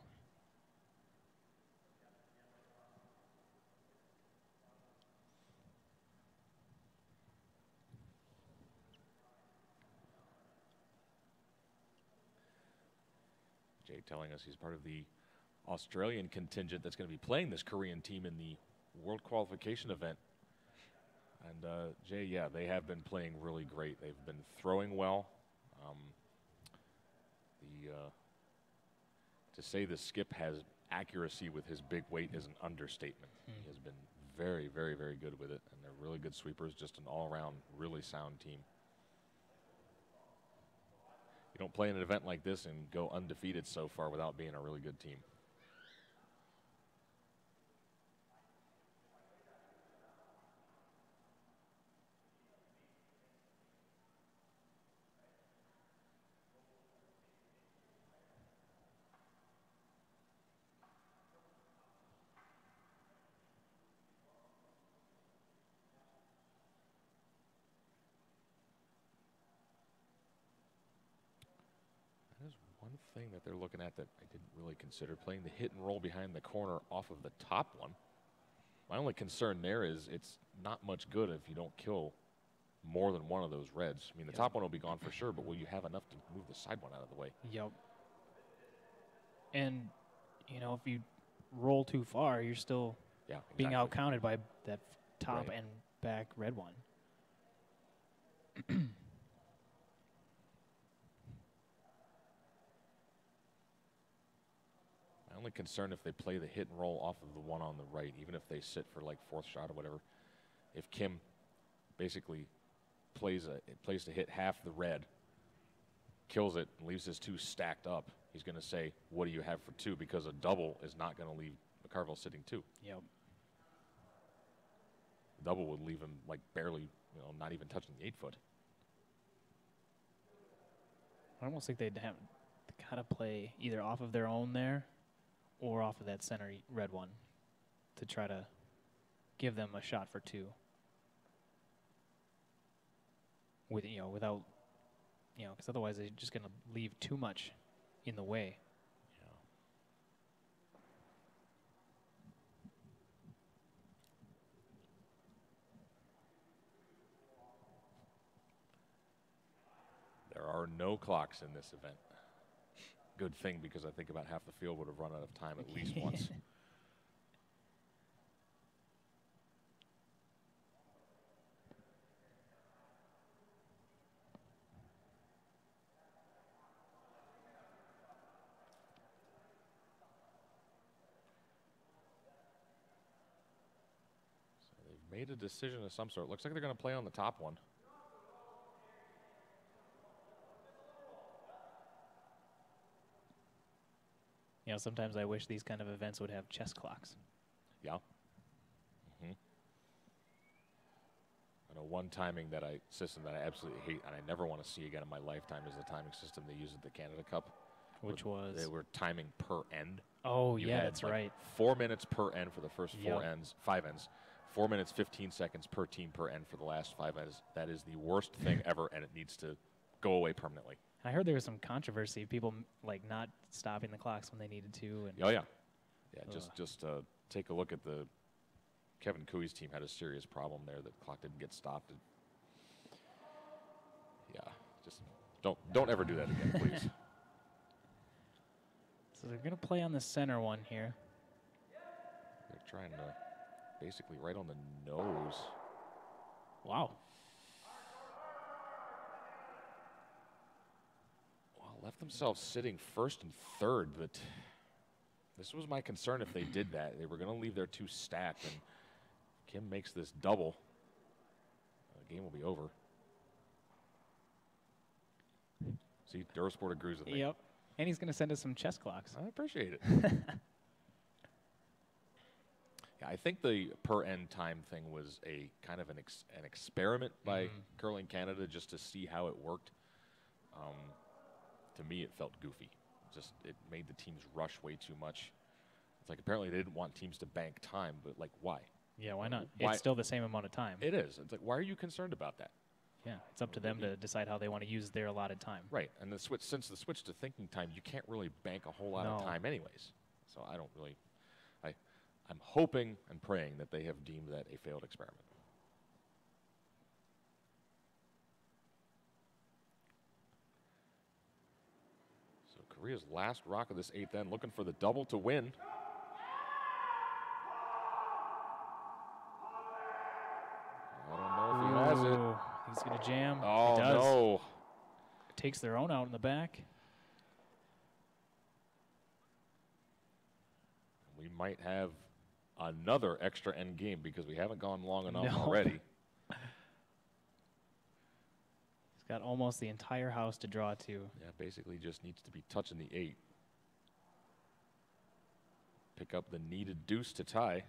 Jay telling us he's part of the Australian contingent that's going to be playing this Korean team in the World Qualification event. And Jay, yeah, they have been playing really great. They've been throwing well. To say the skip has accuracy with his big weight is an understatement. He has been very, very, very good with it, and they're really good sweepers, just an all-around, really sound team. You don't play in an event like this and go undefeated so far without being a really good team. That is one thing that they're looking at that I didn't really consider, playing the hit and roll behind the corner off of the top one. My only concern there is it's not much good if you don't kill more than one of those reds. I mean, the top one will be gone for sure, but will you have enough to move the side one out of the way? Yep. And, you know, if you roll too far, you're still being outcounted by that top and back red one. My only concern if they play the hit and roll off of the one on the right, even if they sit for like fourth shot or whatever, if Kim basically plays to hit half the red, kills it, and leaves his two stacked up, he's going to say, what do you have for two? Because a double is not going to leave McCarville sitting two. Yep. Double would leave him like barely, you know, not even touching the 8-foot. I almost think they gotta play either off of their own there or off of that center red one to try to give them a shot for two. Without, because otherwise they're just gonna leave too much in the way. There are no clocks in this event. Good thing, because I think about half the field would have run out of time at least once. So they've made a decision of some sort. Looks like they're going to play on the top one. You know, sometimes I wish these kind of events would have chess clocks. Yeah. I know one timing system that I absolutely hate and I never want to see again in my lifetime is the timing system they used at the Canada Cup. Which was? They were timing per end. Oh, yeah, that's right. 4 minutes per end for the first 5 ends. 4 minutes, 15 seconds per team per end for the last 5 ends. That is the worst thing ever, and it needs to go away permanently. I heard there was some controversy, people like not stopping the clocks when they needed to. And oh yeah, just take a look at the Kevin Cooey's team had a serious problem there. The clock didn't get stopped. Yeah, just don't ever do that again, please. So they're gonna play on the center one here. They're trying to basically right on the nose. Wow. Left themselves sitting first and third, but this was my concern if they did that. They were going to leave their two stacked, and Kim makes this double. The game will be over. See, Durosport agrees with me. Yep, and he's going to send us some chess clocks. I appreciate it. Yeah, I think the per end time thing was a kind of an experiment by Curling Canada just to see how it worked. To me, it felt goofy. It made the teams rush way too much. It's like apparently they didn't want teams to bank time, but like why? Yeah, why not? It's still the same amount of time. It is. It's like, why are you concerned about that? Yeah, it's up to them to decide how they want to use their allotted time. Right, and since the switch to thinking time, you can't really bank a whole lot of time anyways. So I don't really. I'm hoping and praying that they have deemed that a failed experiment. Korea's last rock of this 8th end, looking for the double to win. I don't know if he has it. He's going to jam. Oh, he does. No. Takes their own out in the back. We might have another extra end game because we haven't gone long enough already. He's got almost the entire house to draw to. Yeah, basically just needs to be touching the 8. Pick up the needed deuce to tie.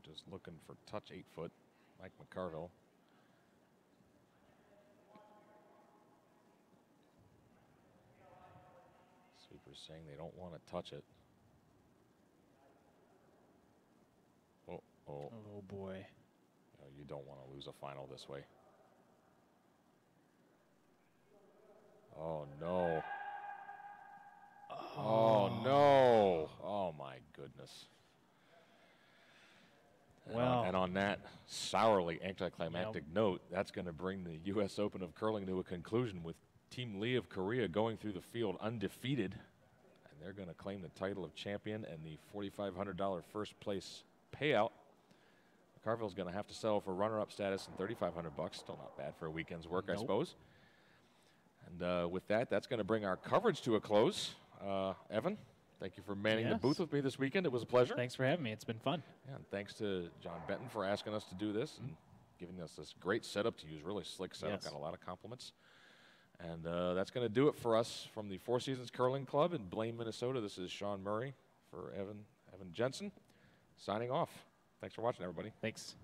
Just looking for touch 8-foot, Mike McCarville. Sweeper's saying they don't want to touch it. Oh boy. No, you don't want to lose a final this way. Oh, no. Oh, no. Oh, my goodness. Well, and on that sourly anticlimactic note, that's going to bring the U.S. Open of Curling to a conclusion with Team Lee of Korea going through the field undefeated. And they're going to claim the title of champion and the $4,500 first place payout. McCarville's going to have to settle for runner-up status and $3,500. Still not bad for a weekend's work, I suppose. And with that, that's going to bring our coverage to a close. Evan, thank you for manning the booth with me this weekend. It was a pleasure. Thanks for having me. It's been fun. Yeah, and thanks to John Benton for asking us to do this and giving us this great setup to use. Really slick setup. Got a lot of compliments. And that's going to do it for us from the Four Seasons Curling Club in Blaine, Minnesota. This is Sean Murray for Evan Jensen signing off. Thanks for watching, everybody. Thanks.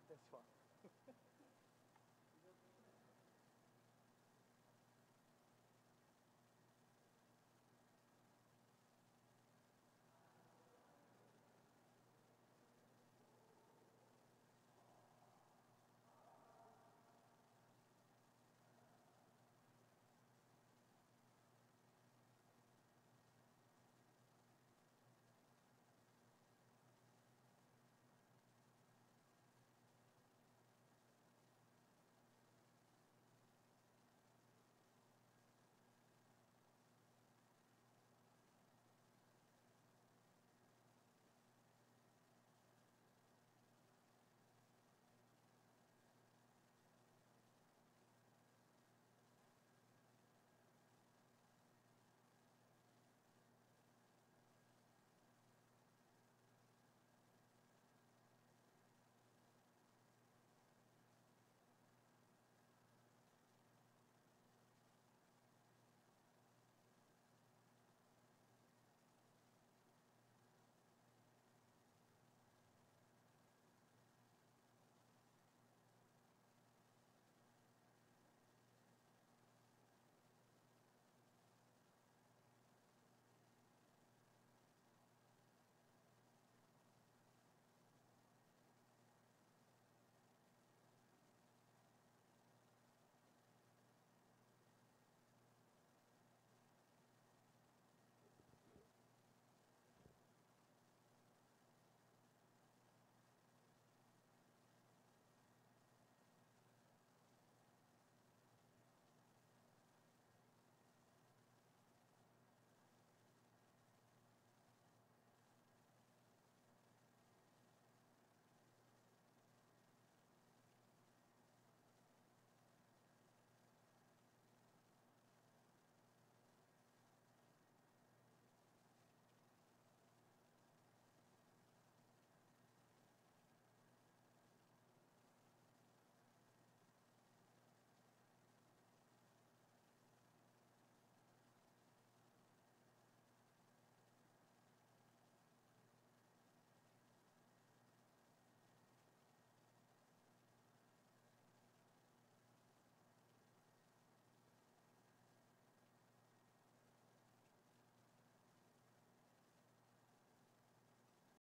That's fine.